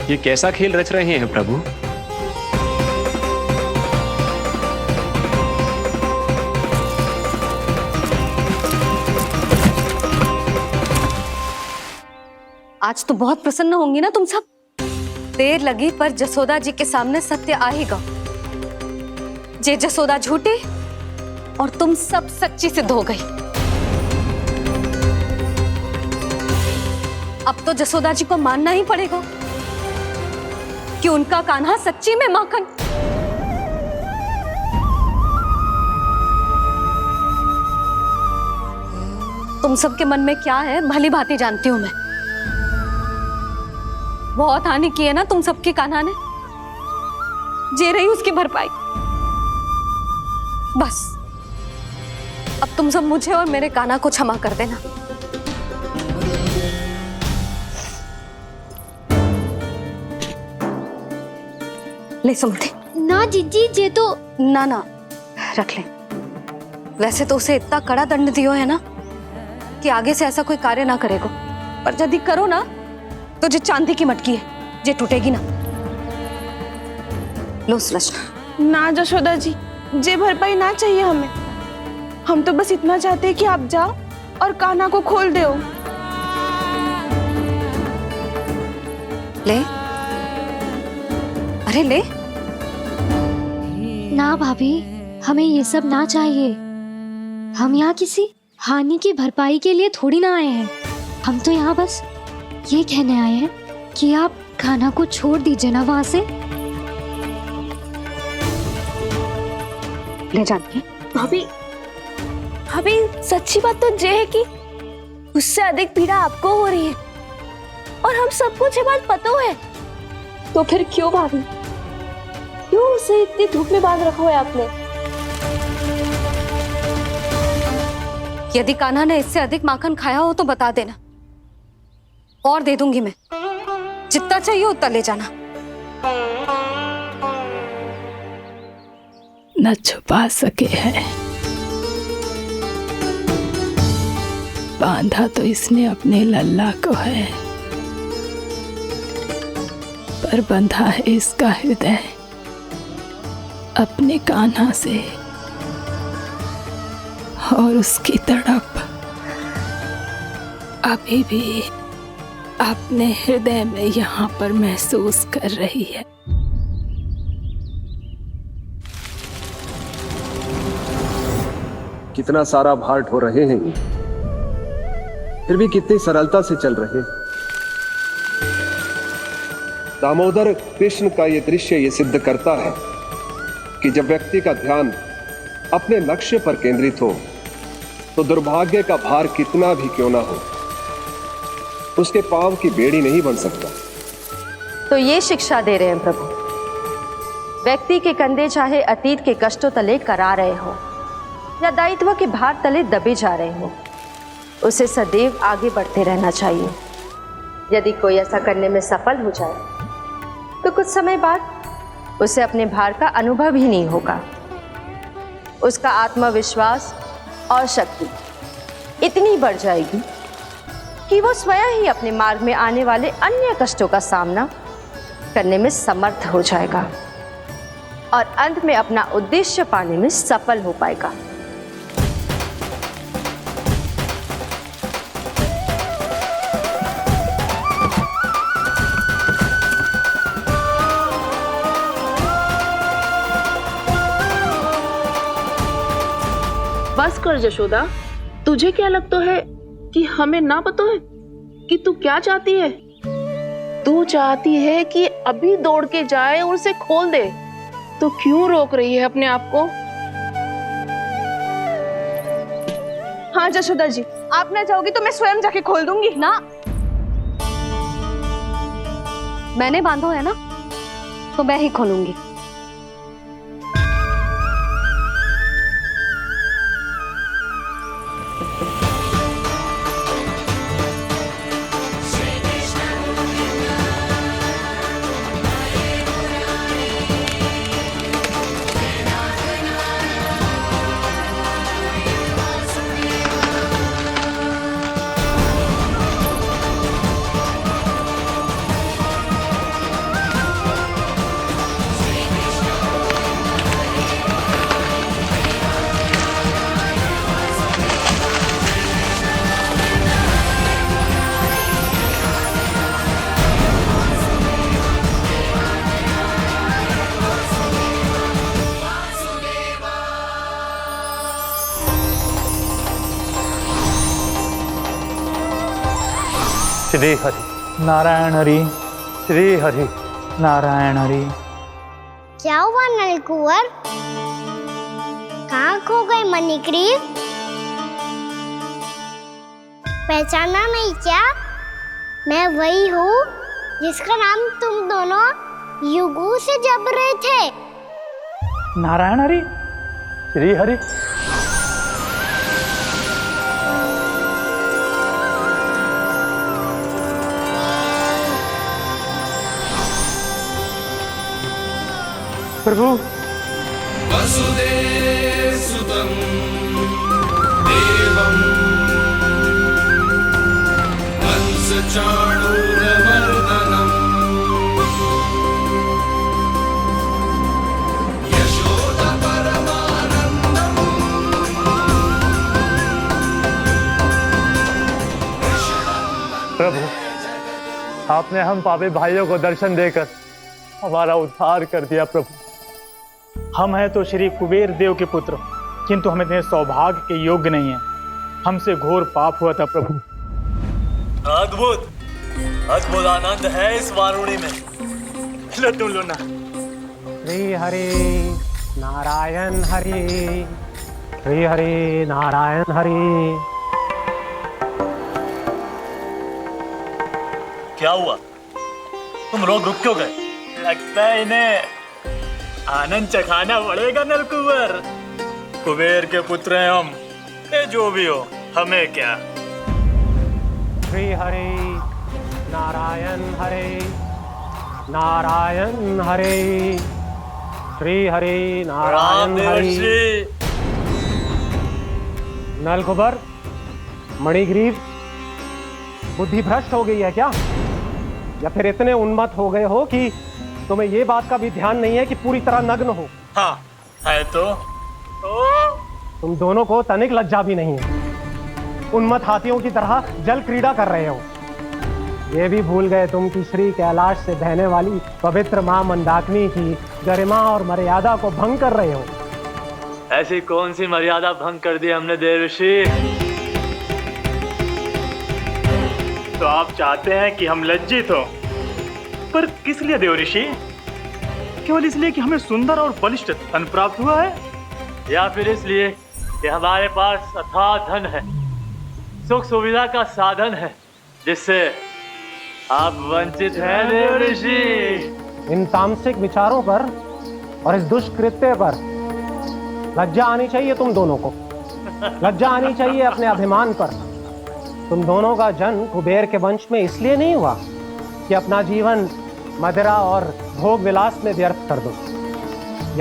ये कैसा खेल रच रहे हैं प्रभु? आज तो बहुत प्रसन्न होंगी ना तुम सब। देर लगी पर जसोदा जी के सामने सत्य आएगा। जे जसोदा झूठी और तुम सब सच्ची सिद्ध हो गई। अब तो जसोदा जी को मानना ही पड़ेगा कि उनका कान्हा सच्ची में माखन। तुम सबके मन में क्या है भली भांति जानती हूं मैं। बहुत हानि की है ना तुम सबके कान्हा ने, जे रही उसकी भरपाई। बस अब तुम सब मुझे और मेरे कान्हा को क्षमा कर देना। ले सुमति। ना जीजी, जे तो ना ना रख ले। वैसे तो उसे इतना कड़ा दंड दियो है ना कि आगे से ऐसा कोई कार्य ना करेगा, पर यदि करो ना तो जे चांदी की मटकी है जे टूटेगी ना। लो सुलक्षणा। ना जशोदा जी, जे भरपाई ना चाहिए हमें। हम तो बस इतना चाहते हैं कि आप जाओ और कान्हा को खोल दो। ले, अरे ले। ना भाभी, हमें ये सब ना चाहिए। हम यहाँ किसी हानि की भरपाई के लिए थोड़ी ना आए हैं। हम तो यहाँ बस ये कहने आए हैं कि आप कान्हा को छोड़ दीजिए ना वहां से। ले जानकी। भाभी, भाभी सच्ची बात तो ये है कि उससे अधिक पीड़ा आपको हो रही है और हम सबको ये बात पता है। तो फिर क्यों भाभी, क्यों उसे इतनी धूप में बांध रखा है आपने? यदि कान्हा ने इससे अधिक माखन खाया हो तो बता देना, और दे दूंगी मैं। जितना चाहिए उतना ले जाना। न छुपा सके है, बांधा तो इसने अपने लल्ला को है, पर बंधा है इसका हृदय अपने कान्हा से। और उसकी तड़प अभी भी अपने हृदय में यहाँ पर महसूस कर रही है। कितना सारा भार ढो रहे हैं, फिर भी कितनी सरलता से चल रहे। दामोदर कृष्ण का ये दृश्य ये सिद्ध करता है कि जब व्यक्ति का ध्यान अपने लक्ष्य पर केंद्रित हो तो दुर्भाग्य का भार कितना भी क्यों ना हो, उसके पांव की बेड़ी नहीं बन सकता। तो ये शिक्षा दे रहे हैं प्रभु, व्यक्ति के कंधे चाहे अतीत के कष्टों तले करा रहे हो या दायित्व के भार तले दबे जा रहे हो, उसे सदैव आगे बढ़ते रहना चाहिए। यदि कोई ऐसा करने में सफल हो जाए तो कुछ समय बाद उसे अपने भार का अनुभव ही नहीं होगा। उसका आत्मविश्वास और शक्ति इतनी बढ़ जाएगी कि वो स्वयं ही अपने मार्ग में आने वाले अन्य कष्टों का सामना करने में समर्थ हो जाएगा और अंत में अपना उद्देश्य पाने में सफल हो पाएगा। बस कर जशोदा, तुझे क्या लगता है कि हमें ना पता है कि तू क्या चाहती है? तू चाहती है कि अभी दौड़ के जाए और उसे खोल दे, तो क्यों रोक रही है अपने आप को? हाँ जशोदा जी, आप ना चाहोगी तो मैं स्वयं जाके खोल दूंगी। ना, मैंने बांधो है ना, तो मैं ही खोलूंगी। श्री हरि नारायण हरि, श्री हरि नारायण हरि। क्या हुआ नलकुंवर? कहाँ खो गए मणिग्रीव? पहचाना नहीं क्या? मैं वही हूँ जिसका नाम तुम दोनों युगों से जप रहे थे। नारायण हरि, श्री हरि। प्रभु वसुदेवसुतं देवं कंसचाणूरमर्दनम् यशोदपरमानन्दम् प्रभु, आपने हम पापी भाइयों को दर्शन देकर हमारा उद्धार कर दिया। प्रभु, हम हैं तो श्री कुबेर देव के पुत्र, किंतु हम इतने सौभाग्य के योग्य नहीं हैं। हमसे घोर पाप हुआ था प्रभु। अद्भुत अद्भुत आनंद है इस वारुणी में। लो तुम लो ना। श्री हरि नारायण हरि, श्री हरि नारायण हरि। क्या हुआ? तुम लोग रुक क्यों गए? लगता है इन्हें आनंद चखाना पड़ेगा नलकुंवर। कुबेर के पुत्र हैं हम, ये जो भी हो हमें क्या। श्री हरि नारायण हरि, नारायण हरि, श्री हरि नारायण हरि। नलकुबर, मणिग्रीव, बुद्धि भ्रष्ट हो गई है क्या? या फिर इतने उन्मत्त हो गए हो कि तुम्हें ये बात का भी ध्यान नहीं है कि पूरी तरह नग्न हो? हाँ है तो। तुम दोनों को तनिक लज्जा भी नहीं है। उन्मत्त हाथियों की तरह जल क्रीड़ा कर रहे हो। ये भी भूल गए तुम कि श्री कैलाश से बहने वाली पवित्र मां मंदाकिनी की गरिमा और मर्यादा को भंग कर रहे हो। ऐसी कौन सी मर्यादा भंग कर दी हमने देवर्षि? तो आप चाहते हैं कि हम लज्जित हो, पर किस लिए देवऋषि? केवल इसलिए कि हमें सुंदर और बलिष्ठ धन प्राप्त हुआ है, या फिर इसलिए कि हमारे पास अथाह धन है, सुख सुविधा का साधन है, जिससे आप वंचित हैं देवर्षि? इन तामसिक विचारों पर और इस दुष्कृत्य पर लज्जा आनी चाहिए तुम दोनों को। लज्जा आनी चाहिए अपने अभिमान पर। तुम दोनों का जन्म कुबेर के वंश में इसलिए नहीं हुआ कि अपना जीवन मदिरा और भोग विलास में व्यर्थ कर दो।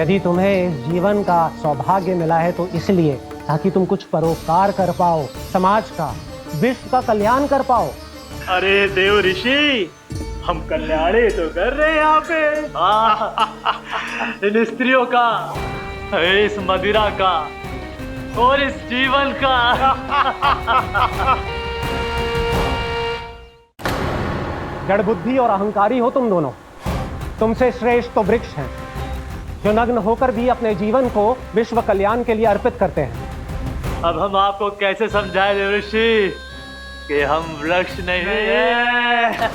यदि तुम्हें इस जीवन का सौभाग्य मिला है तो इसलिए ताकि तुम कुछ परोपकार कर पाओ, समाज का, विश्व का कल्याण कर पाओ। अरे देवऋषि, हम कल्याण ही तो कर रहे हैं यहाँ पे। इन स्त्रियों का, इस मदिरा का और इस जीवन का। जड़ बुद्धि और अहंकारी हो तुम दोनों। तुमसे श्रेष्ठ तो वृक्ष हैं, जो नग्न होकर भी अपने जीवन को विश्व कल्याण के लिए अर्पित करते हैं। अब हम आपको कैसे समझाएं देवर्षि कि हम वृक्ष नहीं हैं?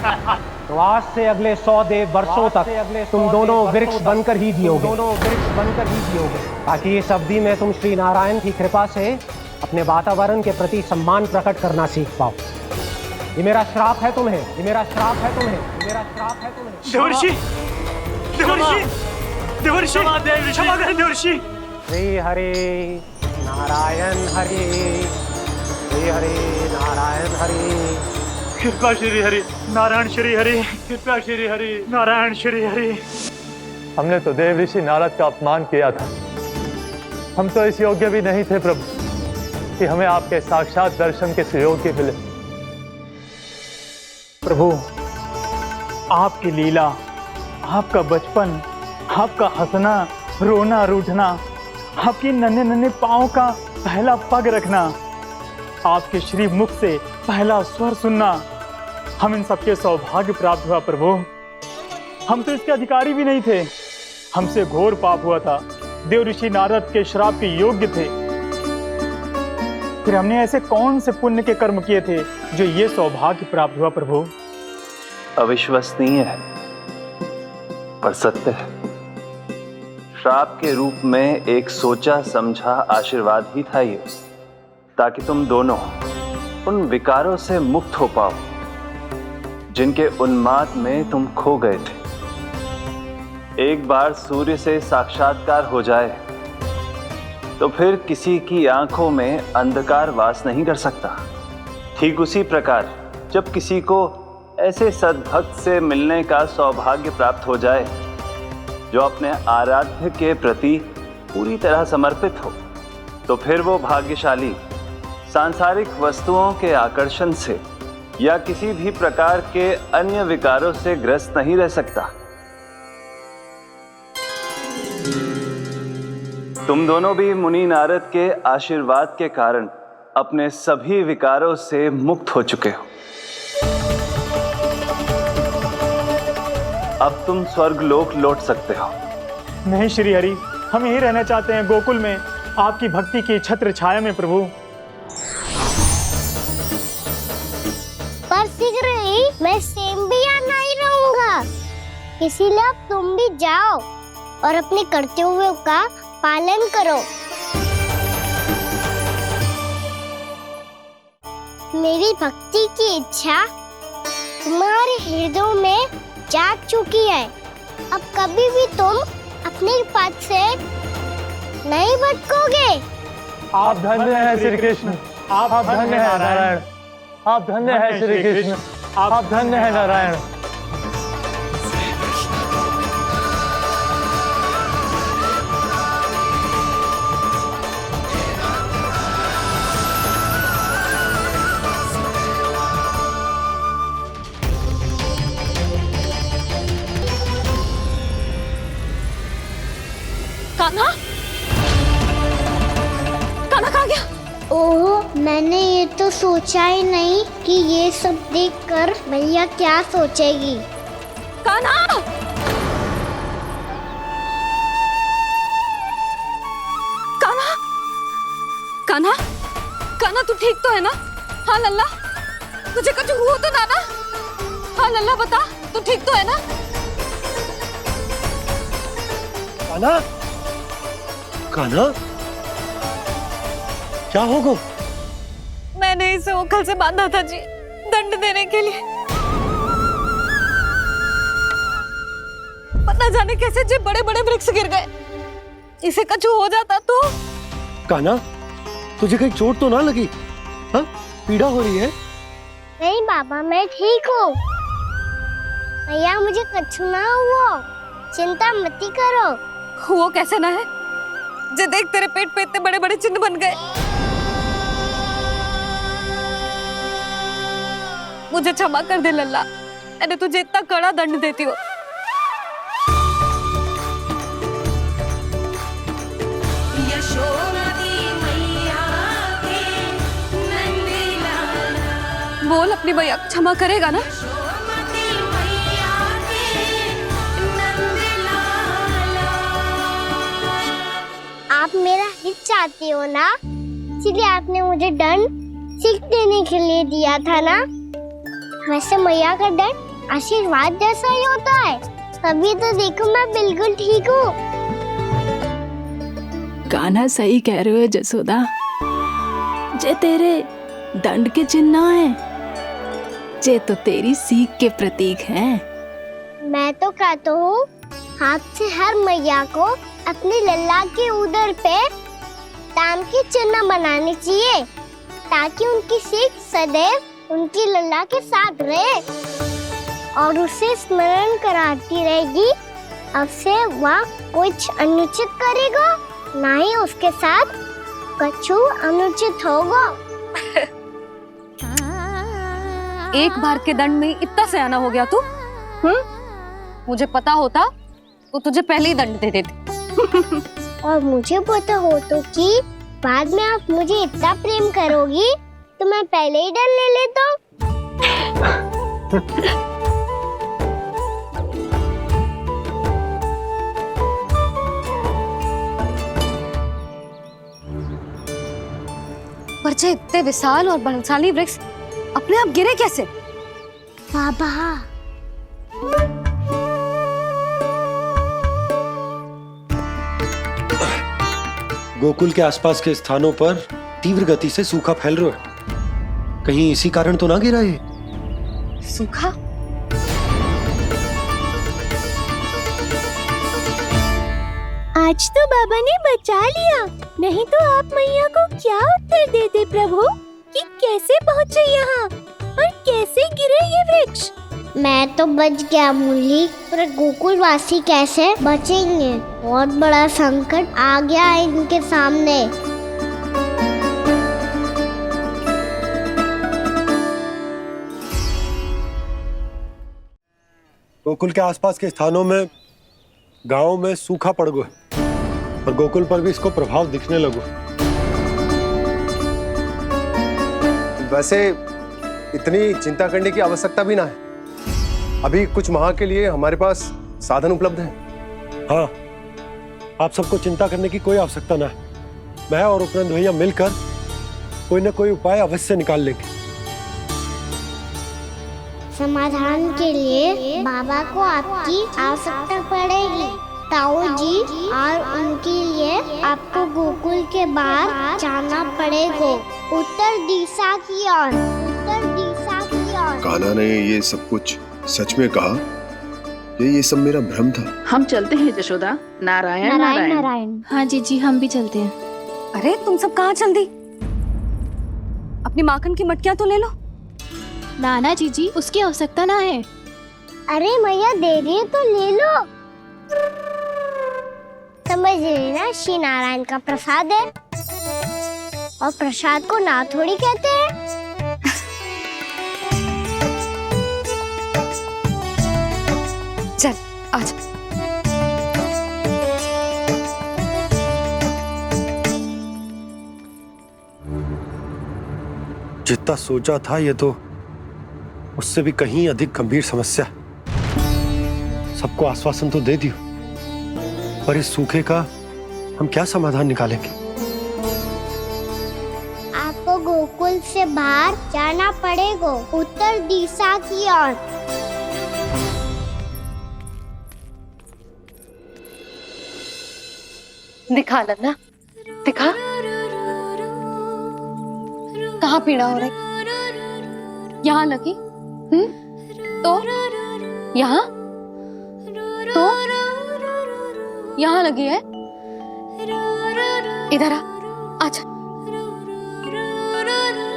तो आज से अगले 100 देव वर्षों तक तुम दोनों वृक्ष बनकर ही जियोगे। ताकि इस अवधि में तुम श्री नारायण की कृपा से अपने वातावरण के प्रति सम्मान प्रकट करना सीख पाओ। ये मेरा श्राप है तुम्हें, ये मेरा श्राप है तुम्हें, ये मेरा श्राप है तुम्हें। देवर्षि, देवर्षि क्षमा करें देवर्षि। श्री हरि नारायण हरि, श्री हरि नारायण हरि। कृपा श्री हरि नारायण श्री हरि, कृपा श्री हरि नारायण श्री हरि। हमने तो देव ऋषि नारद का अपमान किया था। हम तो इस योग्य भी नहीं थे प्रभु कि हमें आपके साक्षात दर्शन के सुयोग्य मिले। प्रभु आपकी लीला, आपका बचपन, आपका हंसना, रोना, रूठना, आपकी नन्हे नन्हे पाँव का पहला पग रखना, आपके श्री मुख से पहला स्वर सुनना, हम इन सबके सौभाग्य प्राप्त हुआ प्रभु। हम तो इसके अधिकारी भी नहीं थे। हमसे घोर पाप हुआ था, देव ऋषि नारद के श्राप के योग्य थे। फिर हमने ऐसे कौन से पुण्य के कर्म किए थे जो ये सौभाग्य प्राप्त हुआ प्रभु? अविश्वसनीय है पर सत्य है। श्राप के रूप में एक सोचा समझा आशीर्वाद ही था ये, ताकि तुम दोनों उन विकारों से मुक्त हो पाओ जिनके उन्माद में तुम खो गए थे। एक बार सूर्य से साक्षात्कार हो जाए तो फिर किसी की आंखों में अंधकार वास नहीं कर सकता। ठीक उसी प्रकार जब किसी को ऐसे सद्भक्त से मिलने का सौभाग्य प्राप्त हो जाए जो अपने आराध्य के प्रति पूरी तरह समर्पित हो, तो फिर वो भाग्यशाली सांसारिक वस्तुओं के आकर्षण से या किसी भी प्रकार के अन्य विकारों से ग्रस्त नहीं रह सकता। तुम दोनों भी मुनि नारद के आशीर्वाद के कारण अपने सभी विकारों से मुक्त हो चुके हो। अब तुम स्वर्गलोक लौट सकते हो। नहीं श्री हरि, हम यहीं रहना चाहते हैं, गोकुल में आपकी भक्ति की छत्र छाया में प्रभु। पर शीघ्र ही मैं सेम्बिया नहीं रहूंगा, इसीलिए अब तुम भी जाओ और अपने कर्तव्यों का पालन करो। मेरी भक्ति की इच्छा तुम्हारे हृदय में जाग चुकी है। अब कभी भी तुम अपने पथ से नहीं भटकोगे। आप धन्य हैं श्री कृष्ण, आप धन्य हैं नारायण, आप धन्य हैं श्री कृष्ण, आप धन्य हैं नारायण। कान्हा, कान्हा कहाँ गया? ओह, मैंने ये तो सोचा ही नहीं कि ये सब देखकर भैया क्या सोचेगी। कान्हा! कान्हा! कान्हा! कान्हा तू ठीक तो है ना? हाँ लल्ला, तुझे कुछ हुआ तो ना? हाँ लल्ला बता, तू ठीक तो है ना? कान्हा, कान्हा, क्या होगा? मैंने इसे ओखल से बांधा था जी, दंड देने के लिए। पता जाने कैसे जी बड़े बड़े वृक्ष गिर गए। इसे कुछ हो जाता तो? कान्हा, तुझे कहीं चोट तो ना लगी? हाँ, पीड़ा हो रही है? नहीं बाबा, मैं ठीक हूँ। भैया मुझे कुछ ना हुआ, चिंता मत करो। वो कैसे ना है? जे देख तेरे पेट पे इतने बड़े बड़े चिन्ह बन गए। मुझे क्षमा कर दे लल्ला, मैंने तुझे इतना कड़ा दंड देती हो। बोल अपनी भैया क्षमा करेगा ना? आप मेरा हित चाहते हो ना, इसलिए आपने मुझे दंड सीख देने के लिए दिया था ना। वैसे मैया का दंड आशीर्वाद जैसा ही होता है, तभी तो देखो मैं बिल्कुल ठीक हूँ। कान्हा सही कह रहे हो जसोदा, जे तेरे दंड के चिन्ह ना है, जे तो तेरी सीख के प्रतीक हैं। मैं तो कहता हूँ हाथ से हर मैया को अपनी लल्ला के उदर पे ताम की चिन्ह बनानी चाहिए ताकि उनकी सीख सदैव उनकी लल्ला के साथ रहे और उसे स्मरण कराती रहेगी। अब से वह कुछ अनुचित करेगा ना ही उसके साथ कछु अनुचित होगा। एक बार के दंड में इतना सयाना हो गया तू? मुझे पता होता तो तुझे पहले ही दंड दे देती। और मुझे पता हो तो कि बाद में आप मुझे इतना प्रेम करोगी तो मैं पहले ही दंड ले लेता। पर जे इतने विशाल और बलशाली वृक्ष अपने आप गिरे कैसे? बाबा गोकुल के आसपास के स्थानों पर तीव्र गति से सूखा फैल रहा है। कहीं इसी कारण तो ना गिरा ये? सूखा? आज तो बाबा ने बचा लिया, नहीं तो आप मैया को क्या उत्तर देते प्रभु कि कैसे पहुँचे यहाँ और कैसे गिरे ये वृक्ष। मैं तो बच गया मुरली, पर गोकुल वासी कैसे बचेंगे? बहुत बड़ा संकट आ गया है इनके सामने। गोकुल के आसपास के स्थानों में, गांवों में सूखा पड़ गया और गोकुल पर भी इसको प्रभाव दिखने लगा। वैसे इतनी चिंता करने की आवश्यकता भी ना है। अभी कुछ माह के लिए हमारे पास साधन उपलब्ध हैं। हाँ, आप सबको चिंता करने की कोई आवश्यकता ना है। मैं और उपनंद भैया मिलकर कोई ना कोई उपाय अवश्य निकाल लेंगे। समाधान के लिए बाबा को आपकी आवश्यकता पड़ेगी। ताऊ जी और उनके लिए आपको गोकुल के बाहर जाना पड़ेगा, उत्तर दिशा की ओर। उत्तर दिशा की ओर। कान्हा ने ये सब कुछ सच में कहा? ये सब मेरा भ्रम था। हम चलते हैं जशोदा। नारायण नारायण नारायण। हाँ जीजी, हम भी चलते हैं। अरे तुम सब कहाँ चल दी? अपनी माखन की मटकियाँ तो ले लो। नाना जीजी, उसकी आवश्यकता ना है। अरे मैया दे रही है तो ले लो। समझ लेना, श्री नारायण का प्रसाद है और प्रसाद को ना थोड़ी कहते हैं। चल आजा। जितना सोचा था ये तो उससे भी कहीं अधिक गंभीर समस्या। सबको आश्वासन तो दे दियो, पर इस सूखे का हम क्या समाधान निकालेंगे? आपको गोकुल से बाहर जाना पड़ेगा, उत्तर दिशा की ओर। दिखा लल्ला, दिखा। कहाँ पीड़ा हो रही? यहाँ लगी? तो यहाँ? तो यहाँ लगी है? इधर आ, आजा।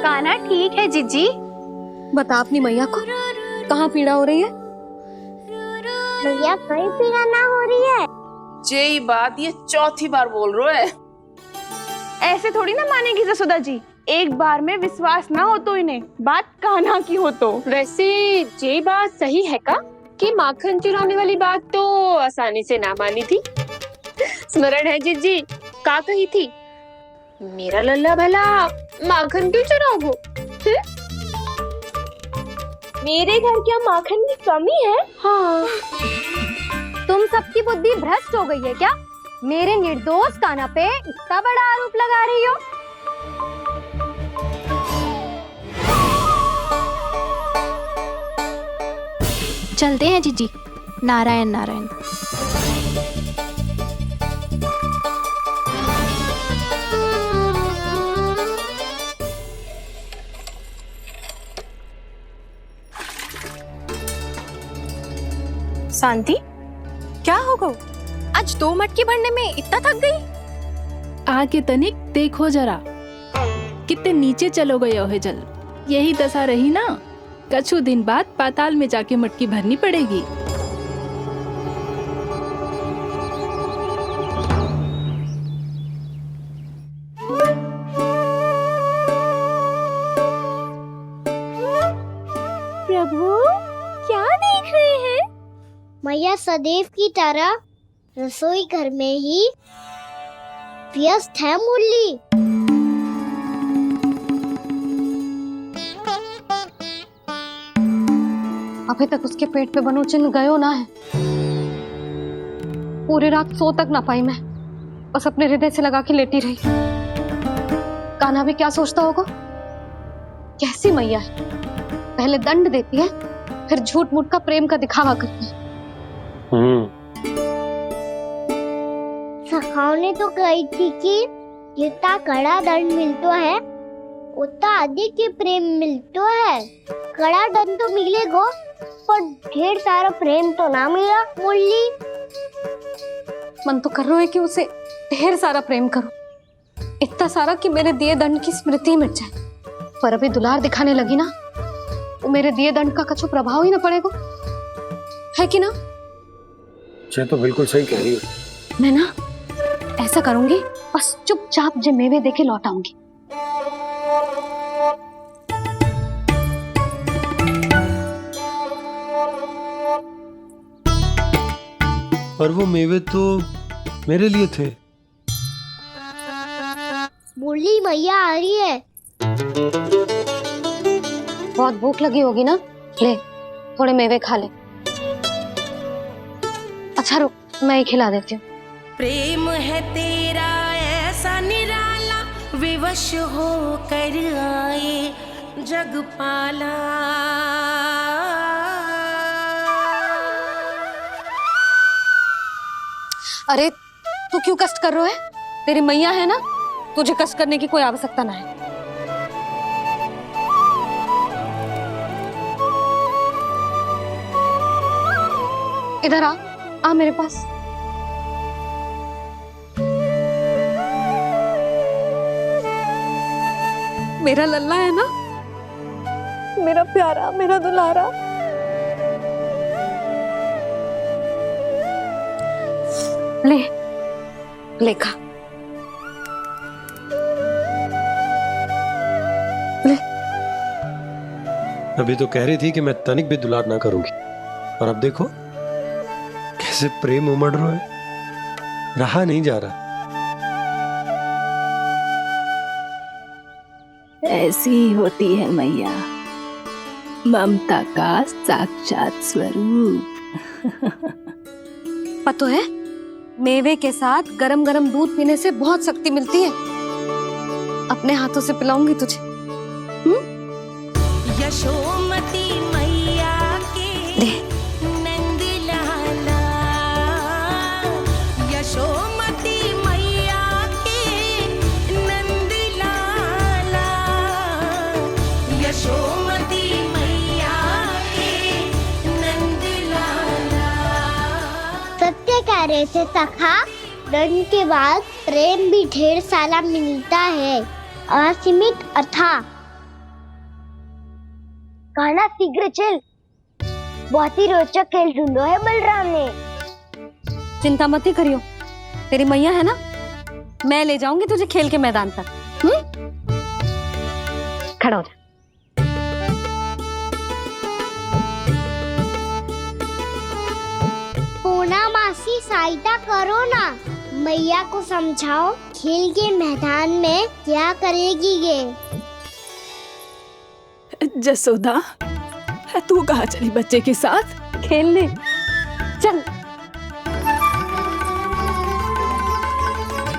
कान्हा ठीक है जीजी। बता अपनी मैया को कहाँ पीड़ा हो रही है? मैया कहीं पीड़ा ना हो रही है। ये बात ये चौथी बार बोल रहे है। ऐसे थोड़ी ना मानेगी जसोदा जी। एक बार में विश्वास ना हो तो इन्हें बात कान्हा की हो तो। वैसे ये बात सही है का कि माखन चुराने वाली बात तो आसानी से ना मानी थी। स्मरण है जीजी का कही थी, मेरा लल्ला भला माखन क्यों चुराओगो? मेरे घर क्या माखन की कमी है? हाँ। तुम सबकी बुद्धि भ्रष्ट हो गई है क्या? मेरे निर्दोष कान्हा पे इतना बड़ा आरोप लगा रही हो? चलते हैं जीजी। नारायण नारायण। शांति, क्या हो गो? आज 2 मटकी भरने में इतना थक गई? आके तनिक देखो जरा, कितने नीचे चलो गए हो जल। यही दशा रही ना, कछु दिन बाद पाताल में जाके मटकी भरनी पड़ेगी। प्रभु क्या देख रहे हैं? मैया सदैव की तरह रसोई घर में ही व्यस्त है मुरली। अभी तक उसके पेट पे बनो चिन्ह गयो ना है। पूरी रात सो तक ना पाई मैं, बस अपने हृदय से लगा के लेटी रही। कान्हा भी क्या सोचता होगा, कैसी मैया है, पहले दंड देती है फिर झूठ मूठ का प्रेम का दिखावा करती है। सखाओ ने तो कही थी कि जितना कड़ा दंड मिलता है उतना अधिक ही प्रेम मिलता है। कड़ा दंड तो मिलेगा पर ढेर सारा प्रेम तो ना मिला मुरली। मन तो कर रहा है कि उसे ढेर सारा प्रेम करूं, इतना सारा कि मेरे दिए दंड की स्मृति मिट जाए। पर अभी दुलार दिखाने लगी ना, तो मेरे दिए दंड का कछु प्रभाव ही ना पड़ेगा, है कि ना? ये तो बिल्कुल सही कह रही हो। मैं ना ऐसा करूंगी, बस चुपचाप जे मेवे देके लौट आऊंगी। पर वो मेवे तो मेरे लिए थे। मुरली मैया आ रही है। बहुत भूख लगी होगी ना, ले थोड़े मेवे खा ले। अच्छा रुक, मैं ही खिला देती हूँ। प्रेम है तेरा ऐसा निराला, विवश हो कर आए जग पाला। अरे तू क्यों कष्ट कर रहा है? तेरी मैया है ना, तुझे कष्ट करने की कोई आवश्यकता ना है। इधर आ मेरे पास। मेरा लल्ला है ना, मेरा प्यारा, मेरा दुलारा। ले लेखा ले। अभी तो कह रही थी कि मैं तनिक भी दुलार ना करूंगी, और अब देखो कैसे प्रेम उमड़ रहा है, रहा नहीं जा रहा। ऐसी ही होती है मैया, ममता का साक्षात स्वरूप। पता है, मेवे के साथ गरम गरम दूध पीने से बहुत शक्ति मिलती है। अपने हाथों से पिलाऊंगी तुझे। यशोमती मैया के नंद लाला, यशोमती मैया के नंद लाला, यशोमती मैया के नंद लाला। सत्य कह रहे थे सखा, दंड के बाद प्रेम भी ढेर सारा मिलता है, असीमित अथाह। कहना शीघ्र चल, बहुत ही रोचक खेल ढूंढो है बलराम ने। चिंता मत ही करियो, तेरी मैया है ना, मैं ले जाऊंगी तुझे खेल के मैदान पर। खड़ा हो जा। पूना मासी सहायता करो ना, मैया को समझाओ खेल के मैदान में क्या करेगी ये। जसोदा, तू कहाँ चली बच्चे के साथ? खेलने चल।